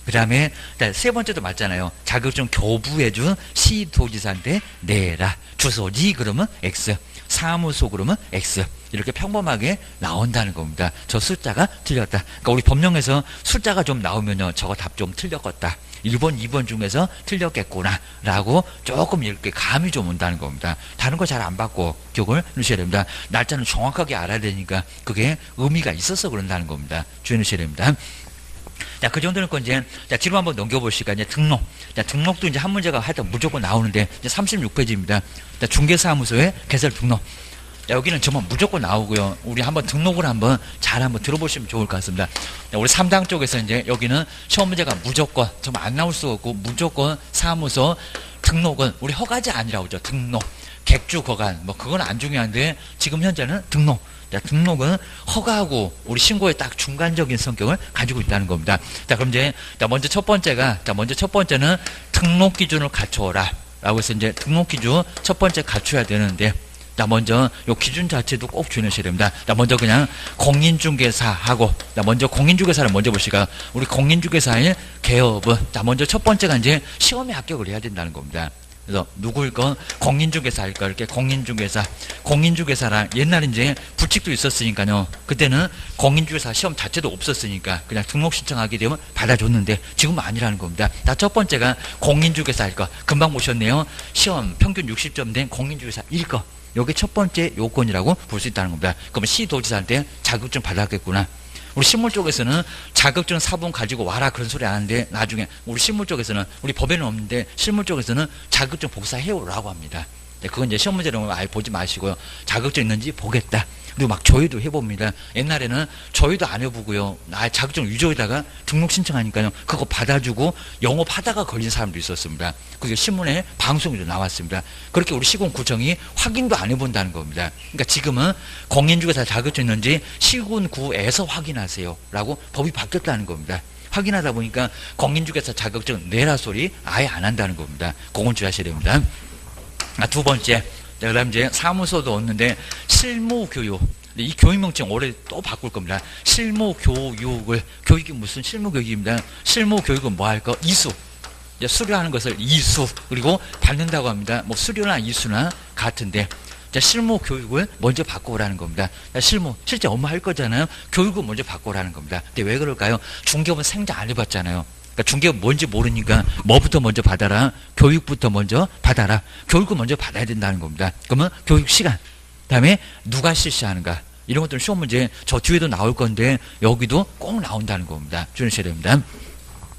그 다음에 세 번째도 맞잖아요. 자격증 교부해준 시도지사한테 내라. 주소지 그러면 X, 사무소 그러면 X. 이렇게 평범하게 나온다는 겁니다. 저 숫자가 틀렸다. 그러니까 우리 법령에서 숫자가 좀 나오면요, 저거 답 좀 틀렸겠다. 1번, 2번 중에서 틀렸겠구나 라고 조금 이렇게 감이 좀 온다는 겁니다. 다른 거 잘 안 받고 기억을 넣으셔야 됩니다. 날짜는 정확하게 알아야 되니까 그게 의미가 있어서 그런다는 겁니다. 주의 넣으셔야 됩니다. 자, 그 정도는 이제, 자, 뒤로 한번 넘겨보시니까, 이제 등록. 자, 등록도 이제 한 문제가 하여튼 무조건 나오는데, 이제 36페이지입니다. 자, 중개사무소의 개설 등록. 자, 여기는 정말 무조건 나오고요. 우리 한번 등록을 한번 잘 한번 들어보시면 좋을 것 같습니다. 자, 우리 3당 쪽에서 이제 여기는 시험 문제가 무조건, 정말 안 나올 수가 없고, 무조건 사무소 등록은 우리 허가지 아니라고 그러죠. 등록. 객주 거간. 뭐, 그건 안 중요한데, 지금 현재는 등록. 자, 등록은 허가하고 우리 신고의 딱 중간적인 성격을 가지고 있다는 겁니다. 자, 그럼 이제, 먼저 첫 번째는 등록 기준을 갖춰라. 라고 해서 이제 등록 기준 첫 번째 갖춰야 되는데, 자, 먼저 요 기준 자체도 꼭 주의하셔야 됩니다. 자, 먼저 그냥 공인중개사하고, 자, 먼저 공인중개사를 먼저 보시까 우리 공인중개사의 개업은, 자, 먼저 첫 번째가 이제 시험에 합격을 해야 된다는 겁니다. 그래서 누구일 건 공인중개사일 거 이렇게 공인중개사랑 옛날에 이제 부칙도 있었으니까요. 그때는 공인중개사 시험 자체도 없었으니까 그냥 등록 신청하게 되면 받아줬는데 지금은 아니라는 겁니다. 자, 첫 번째가 공인중개사일 거. 금방 보셨네요. 시험 평균 60점 된 공인중개사일 거. 요게 첫 번째 요건이라고 볼 수 있다는 겁니다. 그러면 시도지사한테 자격증 받았겠구나. 우리 신문 쪽에서는 자격증 사본 가지고 와라 그런 소리 안 하는데 나중에 우리 신문 쪽에서는 우리 법에는 없는데 신문 쪽에서는 자격증 복사해오라고 합니다. 그건 이제 시험 문제는 아예 보지 마시고요. 자격증 있는지 보겠다. 그리고 막 조회도 해봅니다. 옛날에는 조회도 안 해보고요. 나 자격증 위조에다가 등록 신청하니까요. 그거 받아주고 영업하다가 걸린 사람도 있었습니다. 그게 신문에 방송에도 나왔습니다. 그렇게 우리 시군구청이 확인도 안 해본다는 겁니다. 그러니까 지금은 공인중개사 자격증 있는지 시군구에서 확인하세요. 라고 법이 바뀌었다는 겁니다. 확인하다 보니까 공인중개사 자격증 내라 소리 아예 안 한다는 겁니다. 그건 주의하셔야 됩니다. 두 번째, 그 다음 이제 사무소도 없는데 실무교육. 이 교육명칭 올해 또 바꿀 겁니다. 실무교육을, 교육이 무슨 실무교육입니다. 실무교육은 뭐 할 거? 이수. 이제 수료하는 것을 이수. 그리고 받는다고 합니다. 뭐 수료나 이수나 같은데. 자, 실무교육을 먼저 바꿔오라는 겁니다. 자, 실제 업무 할 거잖아요. 교육을 먼저 바꿔오라는 겁니다. 근데 왜 그럴까요? 중개업은 생각 안 해봤잖아요. 그러니까 중개업 뭔지 모르니까 뭐부터 먼저 받아라? 교육부터 먼저 받아라. 교육을 먼저 받아야 된다는 겁니다. 그러면 교육 시간, 그다음에 누가 실시하는가 이런 것들은 시험 문제 저 뒤에도 나올 건데 여기도 꼭 나온다는 겁니다. 주의하셔야 됩니다.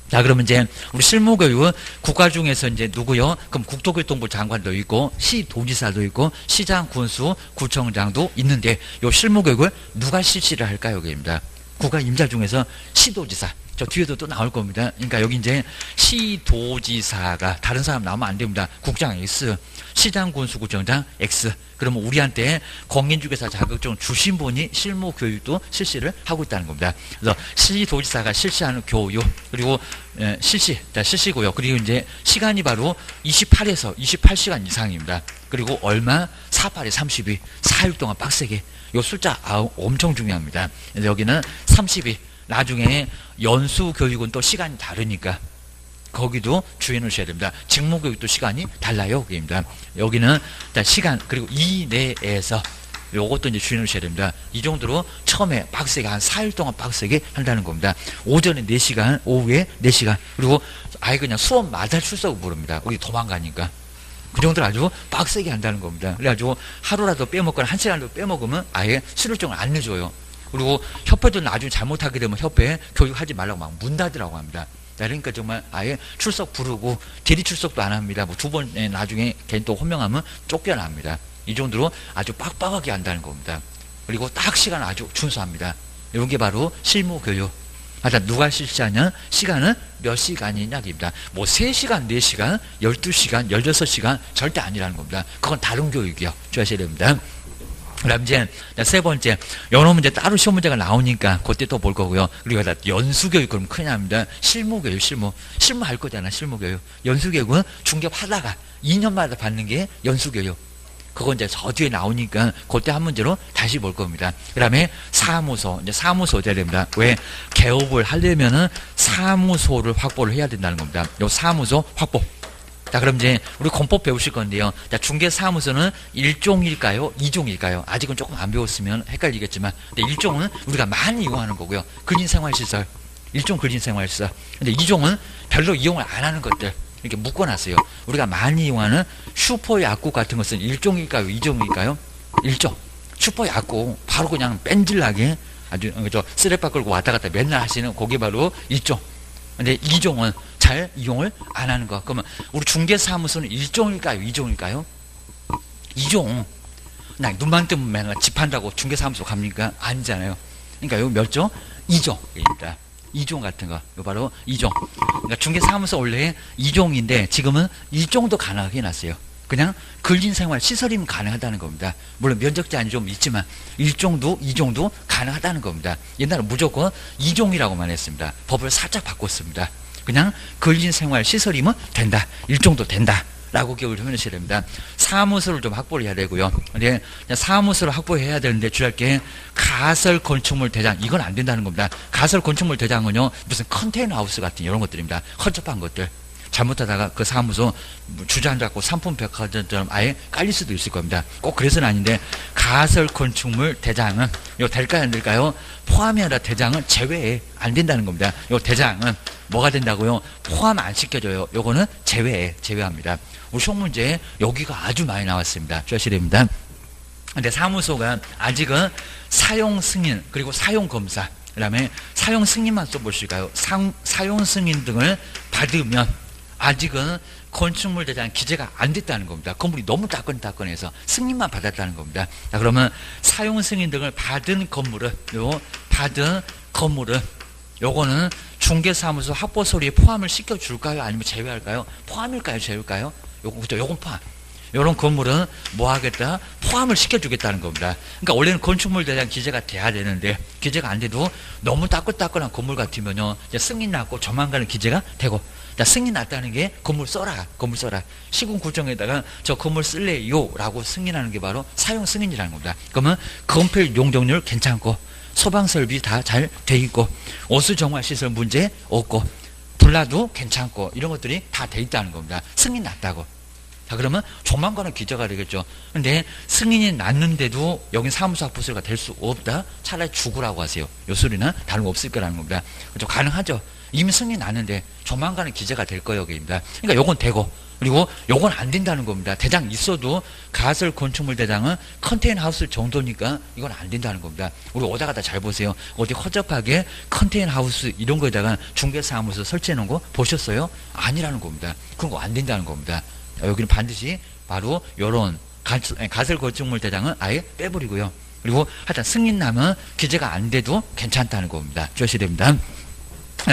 자, 그러면 이제 우리 실무교육은 국가 중에서 이제 누구요? 그럼 국토교통부 장관도 있고 시도지사도 있고 시장, 군수, 구청장도 있는데 요 실무교육을 누가 실시를 할까요? 여기입니다. 국가 임자 중에서 시도지사. 저 뒤에도 또 나올 겁니다. 그러니까 여기 이제 시도지사가 다른 사람 나오면 안 됩니다. 국장 X, 시장, 군수, 구청장 X. 그러면 우리한테 공인중개사 자격증 주신 분이 실무교육도 실시를 하고 있다는 겁니다. 그래서 시도지사가 실시하는 교육 그리고 실시고요. 그리고 이제 시간이 바로 28에서 28시간 이상입니다. 그리고 얼마? 48에 32. 4일 동안 빡세게. 요 숫자 엄청 중요합니다. 그래서 여기는 32. 나중에 연수 교육은 또 시간이 다르니까 거기도 주의해 놓으셔야 됩니다. 직무 교육도 시간이 달라요. 거기입니다. 여기는 시간 그리고 이내에서 요것도 이제 주의해 놓으셔야 됩니다. 이 정도로 처음에 빡세게 한 4일 동안 빡세게 한다는 겁니다. 오전에 4시간, 오후에 4시간. 그리고 아예 그냥 수업마다 출석을 부릅니다. 우리 도망가니까. 그 정도로 아주 빡세게 한다는 겁니다. 그래가지고 하루라도 빼먹거나 1시간도 빼먹으면 아예 수료증을 안 내줘요. 그리고 협회도 나중에 잘못하게 되면 협회 교육하지 말라고 막 문 닫으라고 합니다. 그러니까 정말 아예 출석 부르고 대리 출석도 안 합니다. 뭐 두 번에 나중에 개인 또 호명하면 쫓겨납니다. 이 정도로 아주 빡빡하게 한다는 겁니다. 그리고 딱 시간 아주 준수합니다. 이런 게 바로 실무교육. 하여튼 누가 실시하냐? 시간은 몇 시간이냐입니다. 뭐 3시간, 4시간, 12시간, 16시간 절대 아니라는 겁니다. 그건 다른 교육이요. 주의하셔야 됩니다. 그 다음 이제 세 번째, 연어 문제 따로 시험 문제가 나오니까 그때 또 볼 거고요. 그리고 연수교육 그럼 큰일 납니다. 실무교육, 실무할 거잖아, 실무교육. 연수교육은 중개하다가 2년마다 받는 게 연수교육. 그건 이제 저 뒤에 나오니까 그때 한 문제로 다시 볼 겁니다. 그 다음에 사무소, 이제 사무소 돼야 됩니다. 왜? 개업을 하려면은 사무소를 확보를 해야 된다는 겁니다. 요 사무소 확보. 자, 그럼 이제 우리 공법 배우실 건데요. 자, 중개사무소는 1종일까요? 2종일까요? 아직은 조금 안 배웠으면 헷갈리겠지만, 근데 1종은 우리가 많이 이용하는 거고요. 근린생활시설. 1종 근린생활시설. 근데 2종은 별로 이용을 안 하는 것들. 이렇게 묶어놨어요. 우리가 많이 이용하는 슈퍼약국 같은 것은 1종일까요? 2종일까요? 1종. 슈퍼약국. 바로 그냥 뺀질나게 아주 쓰레빠 끌고 왔다 갔다 맨날 하시는 그게 바로 1종. 근데 2종은 잘 이용을 안 하는 거. 그러면 우리 중개사무소는 1종일까요? 2종일까요? 2종. 그냥 눈만 뜨면 맨날 집한다고 중개사무소 갑니까? 아니잖아요. 그러니까 요 몇 종? 2종입니다. 2종 같은 거. 요 바로 2종. 그러니까 중개사무소 원래 2종인데 지금은 1종도 가능하게 해놨어요. 그냥 근린생활 시설이면 가능하다는 겁니다. 물론 면적 제한이 좀 있지만 1종도 2종도 가능하다는 겁니다. 옛날에 무조건 2종이라고만 했습니다. 법을 살짝 바꿨습니다. 그냥 근린생활 시설이면 된다. 1종도 된다. 라고 기억을 해놓으셔야 됩니다. 사무소를 좀 확보를 해야 되고요. 근데 사무소를 확보해야 되는데 주의할 게 가설 건축물 대장, 이건 안 된다는 겁니다. 가설 건축물 대장은요, 무슨 컨테이너 하우스 같은 이런 것들입니다. 허접한 것들. 잘못하다가 그 사무소 주장 잡고 상품백화점처럼 아예 깔릴 수도 있을 겁니다. 꼭 그래서는 아닌데, 가설 건축물 대장은 이거 될까요, 안 될까요? 포함이 아니라 대장은 제외해. 안 된다는 겁니다. 이 대장은 뭐가 된다고요? 포함 안 시켜줘요. 요거는 제외합니다. 우리 시험 문제에 여기가 아주 많이 나왔습니다. 주의하셔야 됩니다. 근데 사무소가 아직은 사용 승인, 그리고 사용 검사, 그 다음에 사용 승인만 써보실까요? 사용 승인 등을 받으면 아직은 건축물 대장 기재가 안 됐다는 겁니다. 건물이 너무 따끈따끈해서 승인만 받았다는 겁니다. 자, 그러면 사용 승인 등을 받은 건물은, 요거는 중개사무소 확보서류에 포함을 시켜줄까요? 아니면 제외할까요? 포함일까요? 제외일까요? 요건 포함. 요런 건물은 뭐 하겠다? 포함을 시켜주겠다는 겁니다. 그러니까 원래는 건축물 대장 기재가 돼야 되는데, 기재가 안 돼도 너무 따끈따끈한 건물 같으면요, 이제 승인 났고 조만간에 기재가 되고, 자, 승인 났다는 게 건물 써라. 시군 구청에다가 저 건물 쓸래요 라고 승인하는 게 바로 사용 승인이라는 겁니다. 그러면 건폐 용적률 괜찮고, 소방설비 다 잘 돼 있고, 오수정화 시설 문제 없고, 불나도 괜찮고, 이런 것들이 다 돼 있다는 겁니다. 승인 났다고. 자, 그러면 조만간은 기재가 되겠죠. 근데 승인이 났는데도 여긴 사무소 확보서류가 될 수 없다? 차라리 죽으라고 하세요. 요 소리는 다른 거 없을 거라는 겁니다. 그렇죠? 가능하죠. 이미 승인이 났는데 조만간은 기재가 될 거예요. 그러니까 요건 되고, 그리고 요건 안 된다는 겁니다. 대장 있어도 가설 건축물 대장은 컨테이너 하우스 정도니까 이건 안 된다는 겁니다. 우리 오다 가다 잘 보세요. 어디 허접하게 컨테이너 하우스 이런 거에다가 중개사무소 설치해 놓은 거 보셨어요? 아니라는 겁니다. 그런 거 안 된다는 겁니다. 여기는 반드시 바로 요런 가설 건축물 대장은 아예 빼버리고요. 그리고 하여튼 승인 나면 기재가 안 돼도 괜찮다는 겁니다. 주셔야 됩니다.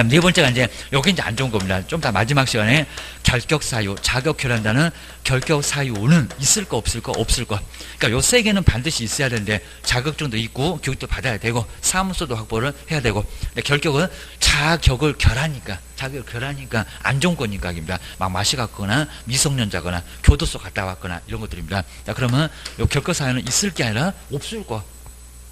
네 번째가 이제 여기 이제 안 좋은 겁니다. 좀 더 마지막 시간에 결격 사유, 자격 결연다는 결격 사유는 있을 거 없을 거. 그러니까 요 세 개는 반드시 있어야 되는데, 자격증도 있고 교육도 받아야 되고 사무소도 확보를 해야 되고, 근데 결격은 자격을 결하니까 안 좋은 거니까입니다. 막 마시 갔거나 미성년자거나 교도소 갔다 왔거나 이런 것들입니다. 자, 그러면 요 결격 사유는 있을 게 아니라 없을 거.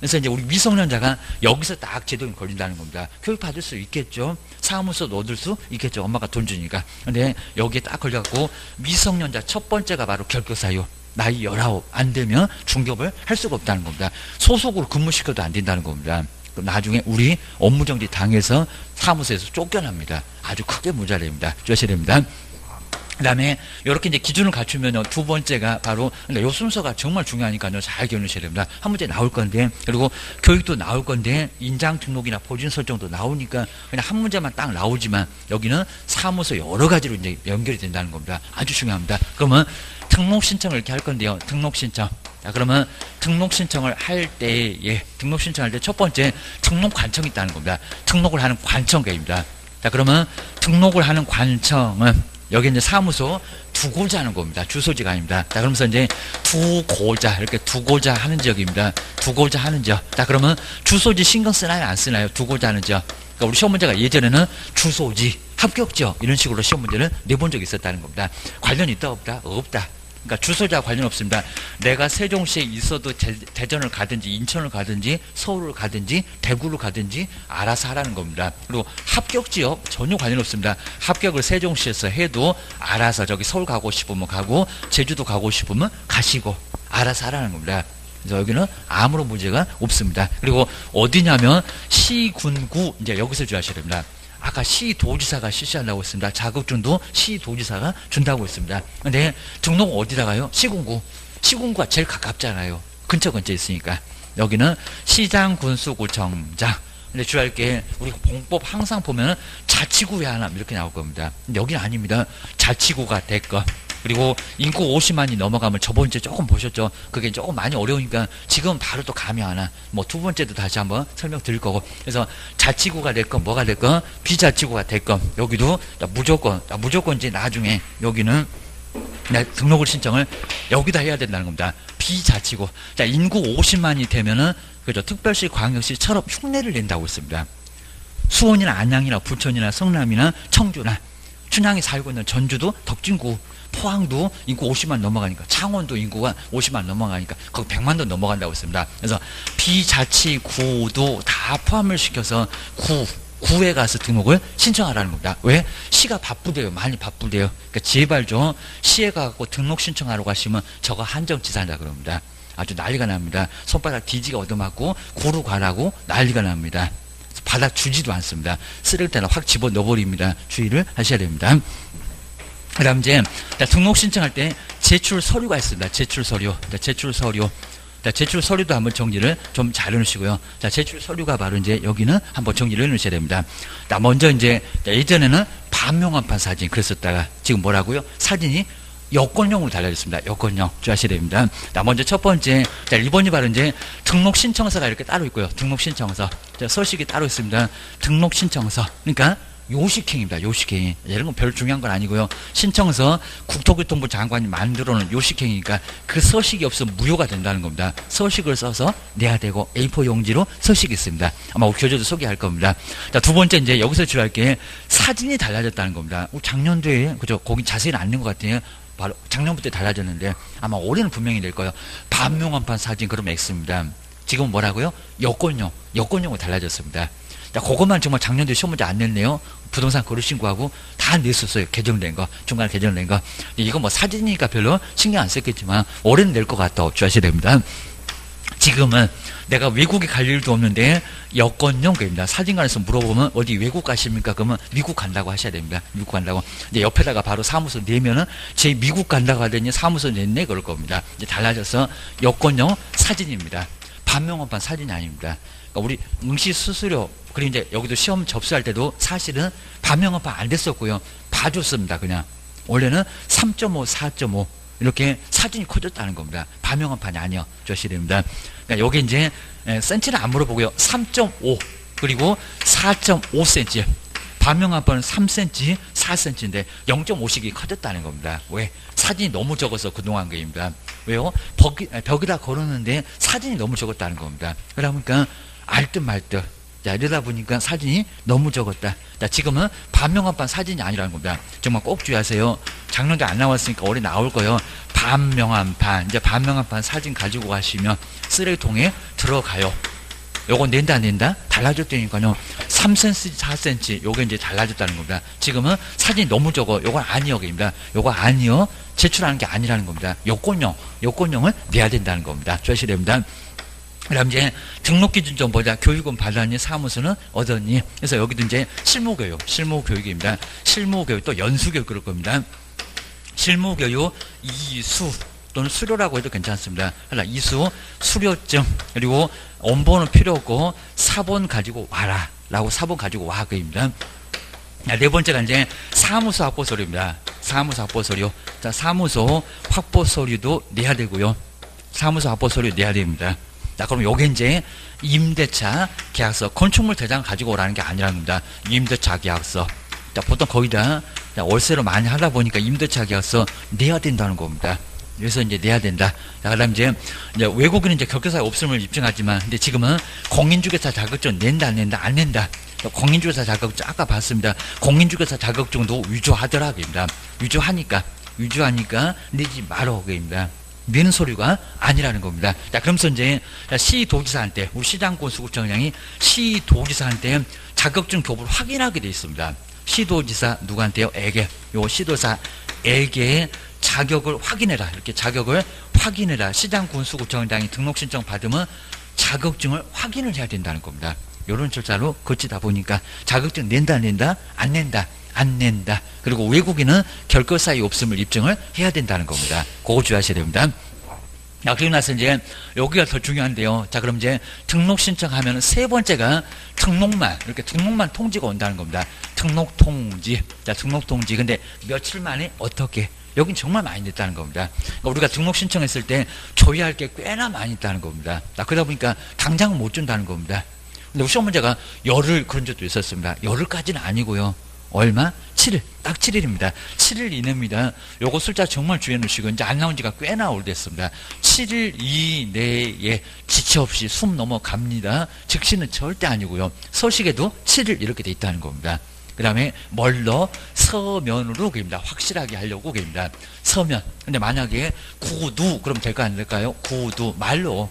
그래서 이제 우리 미성년자가 여기서 딱 제동이 걸린다는 겁니다. 교육 받을 수 있겠죠. 사무소도 얻을 수 있겠죠. 엄마가 돈 주니까. 근데 여기에 딱 걸려갖고 미성년자 첫 번째가 바로 결격사유. 나이 19 안 되면 중개업을 할 수가 없다는 겁니다. 소속으로 근무시켜도 안 된다는 겁니다. 그럼 나중에 우리 업무정지 당해서 사무소에서 쫓겨납니다. 아주 크게 문제가 됩니다. 주셔야 됩니다. 그다음에 이렇게 이제 기준을 갖추면요, 두 번째가 바로, 그러니까 요 순서가 정말 중요하니까요, 잘 기억하셔야 됩니다. 한 문제 나올 건데, 그리고 교육도 나올 건데, 인장 등록이나 보진 설정도 나오니까 그냥 한 문제만 딱 나오지만 여기는 사무소 여러 가지로 이제 연결이 된다는 겁니다. 아주 중요합니다. 그러면 등록 신청을 이렇게 할 건데요, 등록 신청. 자, 그러면 등록 신청을 할 때에, 등록 신청할 때 첫 번째 등록 관청이 있다는 겁니다. 등록을 하는 관청계입니다. 자, 그러면 등록을 하는 관청은 여기 이제 사무소 두고자 하는 겁니다. 주소지가 아닙니다. 자, 그러면서 이제 두고자, 이렇게 두고자 하는 지역입니다. 두고자 하는 지역. 자, 그러면 주소지 신경 쓰나요? 안 쓰나요? 두고자 하는 지역. 그러니까 우리 시험 문제가 예전에는 주소지, 합격 지역, 이런 식으로 시험 문제를 내본 적이 있었다는 겁니다. 관련이 있다, 없다? 없다. 그러니까 주소지와 관련 없습니다. 내가 세종시에 있어도 대전을 가든지 인천을 가든지 서울을 가든지 대구를 가든지 알아서 하라는 겁니다. 그리고 합격 지역 전혀 관련 없습니다. 합격을 세종시에서 해도 알아서 저기 서울 가고 싶으면 가고 제주도 가고 싶으면 가시고 알아서 하라는 겁니다. 그래서 여기는 아무런 문제가 없습니다. 그리고 어디냐면 시군구, 이제 여기서 주의하셔야 됩니다. 아까 시도지사가 실시한다고 했습니다. 자격증도 시도지사가 준다고 했습니다. 근데 등록은 어디다가요? 시군구. 시군구가 제일 가깝잖아요. 근처 있으니까. 여기는 시장군수구청장. 근데 주의할 게 우리 공법 항상 보면 자치구에 하나 이렇게 나올 겁니다. 근데 여기는 아닙니다. 자치구가 됐건. 그리고 인구 50만이 넘어가면 저번 주에 조금 보셨죠? 그게 조금 많이 어려우니까 지금 바로 또 감이 하나, 뭐 두 번째도 다시 한번 설명드릴 거고. 그래서 자치구가 됐건 뭐가 됐건 비자치구가 됐건 여기도 무조건 이제 나중에 여기는 등록을 신청을 여기다 해야 된다는 겁니다. 비자치구. 자, 인구 50만이 되면은 그죠, 특별시, 광역시처럼 흉내를 낸다고 했습니다. 수원이나 안양이나 부천이나 성남이나 청주나 춘향이 살고 있는 전주도 덕진구, 포항도 인구 50만 넘어가니까, 창원도 인구가 50만 넘어가니까 거기 100만도 넘어간다고 했습니다. 그래서 비자치구도 다 포함을 시켜서 구에 가서 등록을 신청하라는 겁니다. 왜? 시가 바쁘대요. 많이 바쁘대요. 그러니까 제발 좀 시에 가고 등록 신청하러 가시면 저거 한정지사한다 그럽니다. 아주 난리가 납니다. 손바닥 뒤지가 얻어맞고 구로 가라고 난리가 납니다. 바닥 주지도 않습니다. 쓰레기 때는 확 집어 넣어버립니다. 주의를 하셔야 됩니다. 그 다음 이제 등록 신청할 때 제출 서류가 있습니다. 제출 서류. 제출 서류도 한번 정리를 좀 잘 해놓으시고요. 자, 제출 서류가 바로 이제 여기는 한번 정리를 해놓으셔야 됩니다. 자, 먼저 이제 예전에는 반명한판 사진 그랬었다가 지금 뭐라고요? 사진이 여권용으로 달라졌습니다. 여권용 주의하셔야 됩니다. 자, 먼저 첫 번째, 자, 1번이 바로 이제 등록 신청서가 이렇게 따로 있고요. 등록 신청서. 자, 서식이 따로 있습니다. 등록 신청서. 그러니까 요식행입니다. 요식행. 이런 건 별 중요한 건 아니고요. 신청서 국토교통부 장관이 만들어 놓은 요식행이니까 그 서식이 없으면 무효가 된다는 겁니다. 서식을 써서 내야 되고 A4 용지로 서식이 있습니다. 아마 교재도 소개할 겁니다. 자, 두 번째 이제 여기서 주의할 게 사진이 달라졌다는 겁니다. 작년도에 그죠? 거기 자세히는 안 낸 것 같아요. 바로 작년부터 달라졌는데 아마 올해는 분명히 될 거예요. 반명한판 사진 그러면 X입니다. 지금 뭐라고요? 여권용으로 달라졌습니다. 자, 그것만 정말 작년도에 시험 문제 안 냈네요. 부동산 거래 신고하고 다 냈었어요. 개정된 거, 중간에 개정된 거. 이거 뭐 사진이니까 별로 신경 안 썼겠지만 올해는 낼 것 같다. 주의하셔야 됩니다. 지금은 내가 외국에 갈 일도 없는데 여권용 거입니다. 사진관에서 물어보면 어디 외국 가십니까? 그러면 미국 간다고 하셔야 됩니다. 미국 간다고. 이제 옆에다가 바로 사무소 내면은 제 미국 간다고 하더니 사무소 냈네 그럴 겁니다. 이제 달라져서 여권용 사진입니다. 반명한판 사진이 아닙니다. 그러니까 우리 응시 수수료 그리고 이제 여기도 시험 접수할 때도 사실은 반명한판 안 됐었고요. 봐줬습니다. 그냥 원래는 3.5, 4.5 이렇게 사진이 커졌다는 겁니다. 반명한판이 아니요. 주셔야 됩니다. 그러니까 여기 이제 센치는 안 물어보고요. 3.5 그리고 4.5cm. 반명한판은 3cm, 4cm인데 0.5씩이 커졌다는 겁니다. 왜? 사진이 너무 적어서 그동안 거입니다. 왜요? 벽에다 걸었는데 사진이 너무 적었다는 겁니다. 그러니까 알듯 말듯. 자, 이러다 보니까 사진이 너무 적었다. 자, 지금은 반명한판 사진이 아니라는 겁니다. 정말 꼭 주의하세요. 작년도 안 나왔으니까 올해 나올 거예요. 반명한판. 이제 반명한판 사진 가지고 가시면 쓰레기통에 들어가요. 요거 낸다 안 낸다? 달라졌다니까요. 3cm, 4cm 요게 이제 달라졌다는 겁니다. 지금은 사진이 너무 적어. 요건 아니요입니다. 요거 아니요. 제출하는 게 아니라는 겁니다. 여권용을 내야 된다는 겁니다. 주의하셔야 됩니다. 그 다음 이제 등록 기준 좀 보자. 교육은 받았니? 사무소는 얻었니? 그래서 여기도 이제 실무교육입니다. 실무교육 또 연수교육 그럴 겁니다. 실무교육 이수 또는 수료라고 해도 괜찮습니다. 이수, 수료증, 그리고 원본은 필요 없고 사본 가지고 와라 라고 사본 가지고 와 그입니다. 네 번째가 이제 사무소 확보 서류입니다. 사무소 확보 서류. 자, 사무소 확보 서류도 내야 되고요. 사무소 확보 서류 내야 됩니다. 자, 그럼 요게 이제 임대차 계약서, 건축물 대장 가지고 오라는 게 아니라는 겁니다. 임대차 계약서. 자, 보통 거기다 월세로 많이 하다 보니까 임대차 계약서 내야 된다는 겁니다. 그래서 이제 내야 된다. 자, 그다음 이제 외국인은 이제 결격사유 없음을 입증하지만, 근데 지금은 공인중개사 자격증 낸다, 안 낸다, 안 낸다. 공인중개사 자격증 아까 봤습니다. 공인중개사 자격증도 위조하더라고입니다. 위조하니까 내지 말어 그입니다. 내는 소리가 아니라는 겁니다. 자, 그러면서 이제 시도지사한테, 우리 시장군 수구청장이 시도지사한테 자격증 교부를 확인하게 돼 있습니다. 시도지사 누구한테요? 에게. 요 시도사에게 자격을 확인해라. 이렇게 자격을 확인해라. 시장군 수구청장이 등록 신청 받으면 자격증을 확인을 해야 된다는 겁니다. 이런 절차로 거치다 보니까 자격증 낸다, 안 낸다, 안 낸다, 안 낸다. 그리고 외국인은 결격사유 없음을 입증을 해야 된다는 겁니다. 그거 주의하셔야 됩니다. 자, 그리고 나서 이제 여기가 더 중요한데요. 자, 그럼 이제 등록 신청하면 세 번째가 등록만, 이렇게 등록만 통지가 온다는 겁니다. 등록 통지. 자, 등록 통지. 근데 며칠 만에 어떻게? 여긴 정말 많이 됐다는 겁니다. 그러니까 우리가 등록 신청했을 때 조회할 게 꽤나 많이 있다는 겁니다. 자, 그러다 보니까 당장 못 준다는 겁니다. 근데 시험 문제가 열흘 그런 적도 있었습니다. 열흘까지는 아니고요. 얼마? 7일. 딱 7일입니다. 7일 이내입니다. 요거 숫자 정말 주의해 놓으시고, 이제 안 나온 지가 꽤나 오래됐습니다. 7일 이내에 지체 없이 숨 넘어갑니다. 즉시는 절대 아니고요. 서식에도 7일 이렇게 돼 있다는 겁니다. 그 다음에 멀러 서면으로 그립니다. 확실하게 하려고 그립니다. 서면. 근데 만약에 구두 그럼 될까 안 될까요? 구두 말로.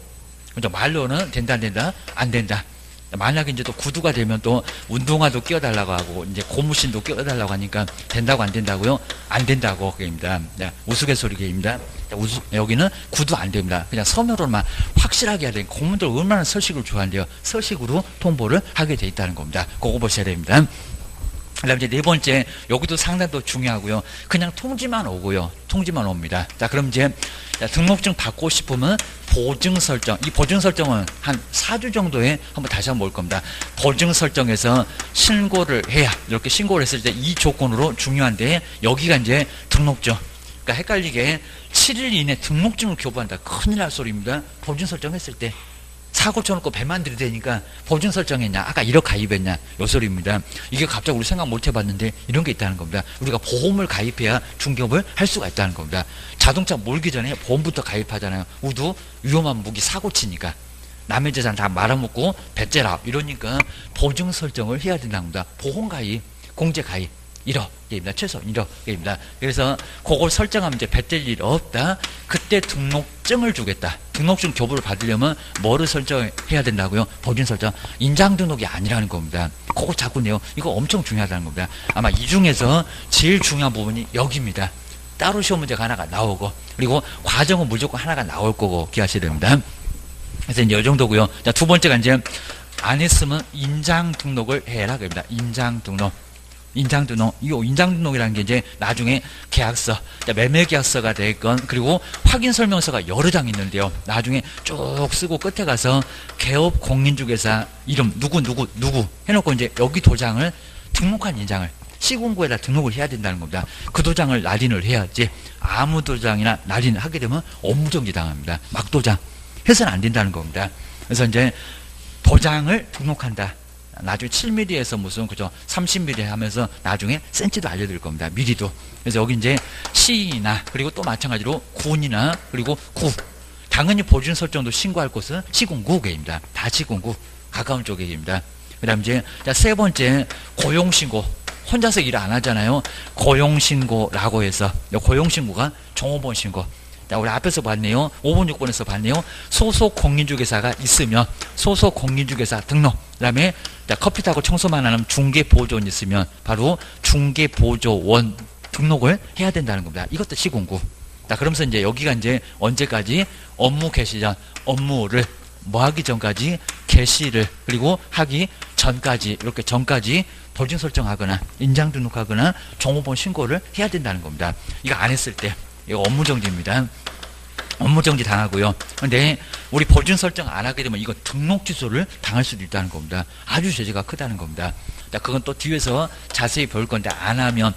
그죠? 말로는 된다 안 된다? 안 된다. 만약에 이제 또 구두가 되면 또 운동화도 끼워달라고 하고 이제 고무신도 끼워달라고 하니까 된다고 안 된다고요? 안 된다고 그입니다. 우스갯소리입니다. 여기는 구두 안 됩니다. 그냥 서면으로만 확실하게 해야 돼요. 공무원들 얼마나 서식을 좋아한대요. 서식으로 통보를 하게 돼 있다는 겁니다. 그거 보셔야 됩니다. 그다음 이제 네 번째, 여기도 상당히 또 중요하고요. 그냥 통지만 오고요. 통지만 옵니다. 자, 그럼 이제 등록증 받고 싶으면 보증 설정. 이 보증 설정은 한 4주 정도에 한번 다시 한번 올 겁니다. 보증 설정에서 신고를 해야, 이렇게 신고를 했을 때 이 조건으로 중요한데, 여기가 이제 등록증. 그러니까 헷갈리게 7일 이내 등록증을 교부한다. 큰일 날 소리입니다. 보증 설정했을 때. 사고 쳐놓고 배만 들이대니까 보증 설정했냐, 아까 1억 가입했냐, 요 소리입니다. 이게 갑자기 우리 생각 못 해봤는데 이런 게 있다는 겁니다. 우리가 보험을 가입해야 중개업을 할 수가 있다는 겁니다. 자동차 몰기 전에 보험부터 가입하잖아요. 우두 위험한 무기 사고 치니까 남의 재산 다 말아먹고 배째라 이러니까 보증 설정을 해야 된다는 겁니다. 보험 가입, 공제 가입 1억입니다. 최소 1억입니다. 그래서 그걸 설정하면 이제 뱉을 일 없다. 그때 등록증을 주겠다. 등록증 교부를 받으려면 뭐를 설정해야 된다고요? 보증 설정. 인장 등록이 아니라는 겁니다. 그거 자꾸 내요. 이거 엄청 중요하다는 겁니다. 아마 이 중에서 제일 중요한 부분이 여기입니다. 따로 시험 문제가 하나가 나오고, 그리고 과정은 무조건 하나가 나올 거고 기하셔야 됩니다. 그래서 이제 이 정도고요. 자, 두 번째가 이제 안 했으면 인장 등록을 해라. 그럽니다. 인장 등록. 인장 등록, 이 인장 등록이라는 게 이제 나중에 계약서, 매매 계약서가 되건, 그리고 확인 설명서가 여러 장 있는데요. 나중에 쭉 쓰고 끝에 가서 개업 공인중개사 이름 누구 해놓고 이제 여기 도장을 등록한 인장을 시군구에다 등록을 해야 된다는 겁니다. 그 도장을 날인을 해야지 아무 도장이나 날인을 하게 되면 업무정지 당합니다. 막도장 해서는 안 된다는 겁니다. 그래서 이제 도장을 등록한다. 나중에 7mm에서 무슨 그죠 30mm 하면서 나중에 센치도 알려드릴 겁니다. 미리도. 그래서 여기 이제 시나 그리고 또 마찬가지로 군이나 그리고 구. 당연히 보증 설정도 신고할 곳은 시군구계입니다. 다 시군구 가까운 쪽에입니다. 그다음 이제 세 번째 고용신고. 혼자서 일 안 하잖아요. 고용신고라고 해서 고용신고가 종업원 신고. 자, 우리 앞에서 봤네요. 5번 6번에서 봤네요. 소속 공인중개사가 있으면 소속 공인중개사 등록. 그 다음에 커피 타고 청소만 하는 중개보조원 있으면 바로 중개보조원 등록을 해야 된다는 겁니다. 이것도 시군구. 자, 그러면서 이제 여기가 이제 언제까지 업무 개시 전 업무를 뭐 하기 전까지 개시를 그리고 하기 전까지 이렇게 전까지 보증 설정하거나 인장 등록하거나 종업원 신고를 해야 된다는 겁니다. 이거 안 했을 때 이거 업무정지입니다. 업무정지 당하고요. 근데 우리 보증 설정 안 하게 되면 이거 등록 취소를 당할 수도 있다는 겁니다. 아주 죄가 크다는 겁니다. 자, 그건 또 뒤에서 자세히 볼 건데 안 하면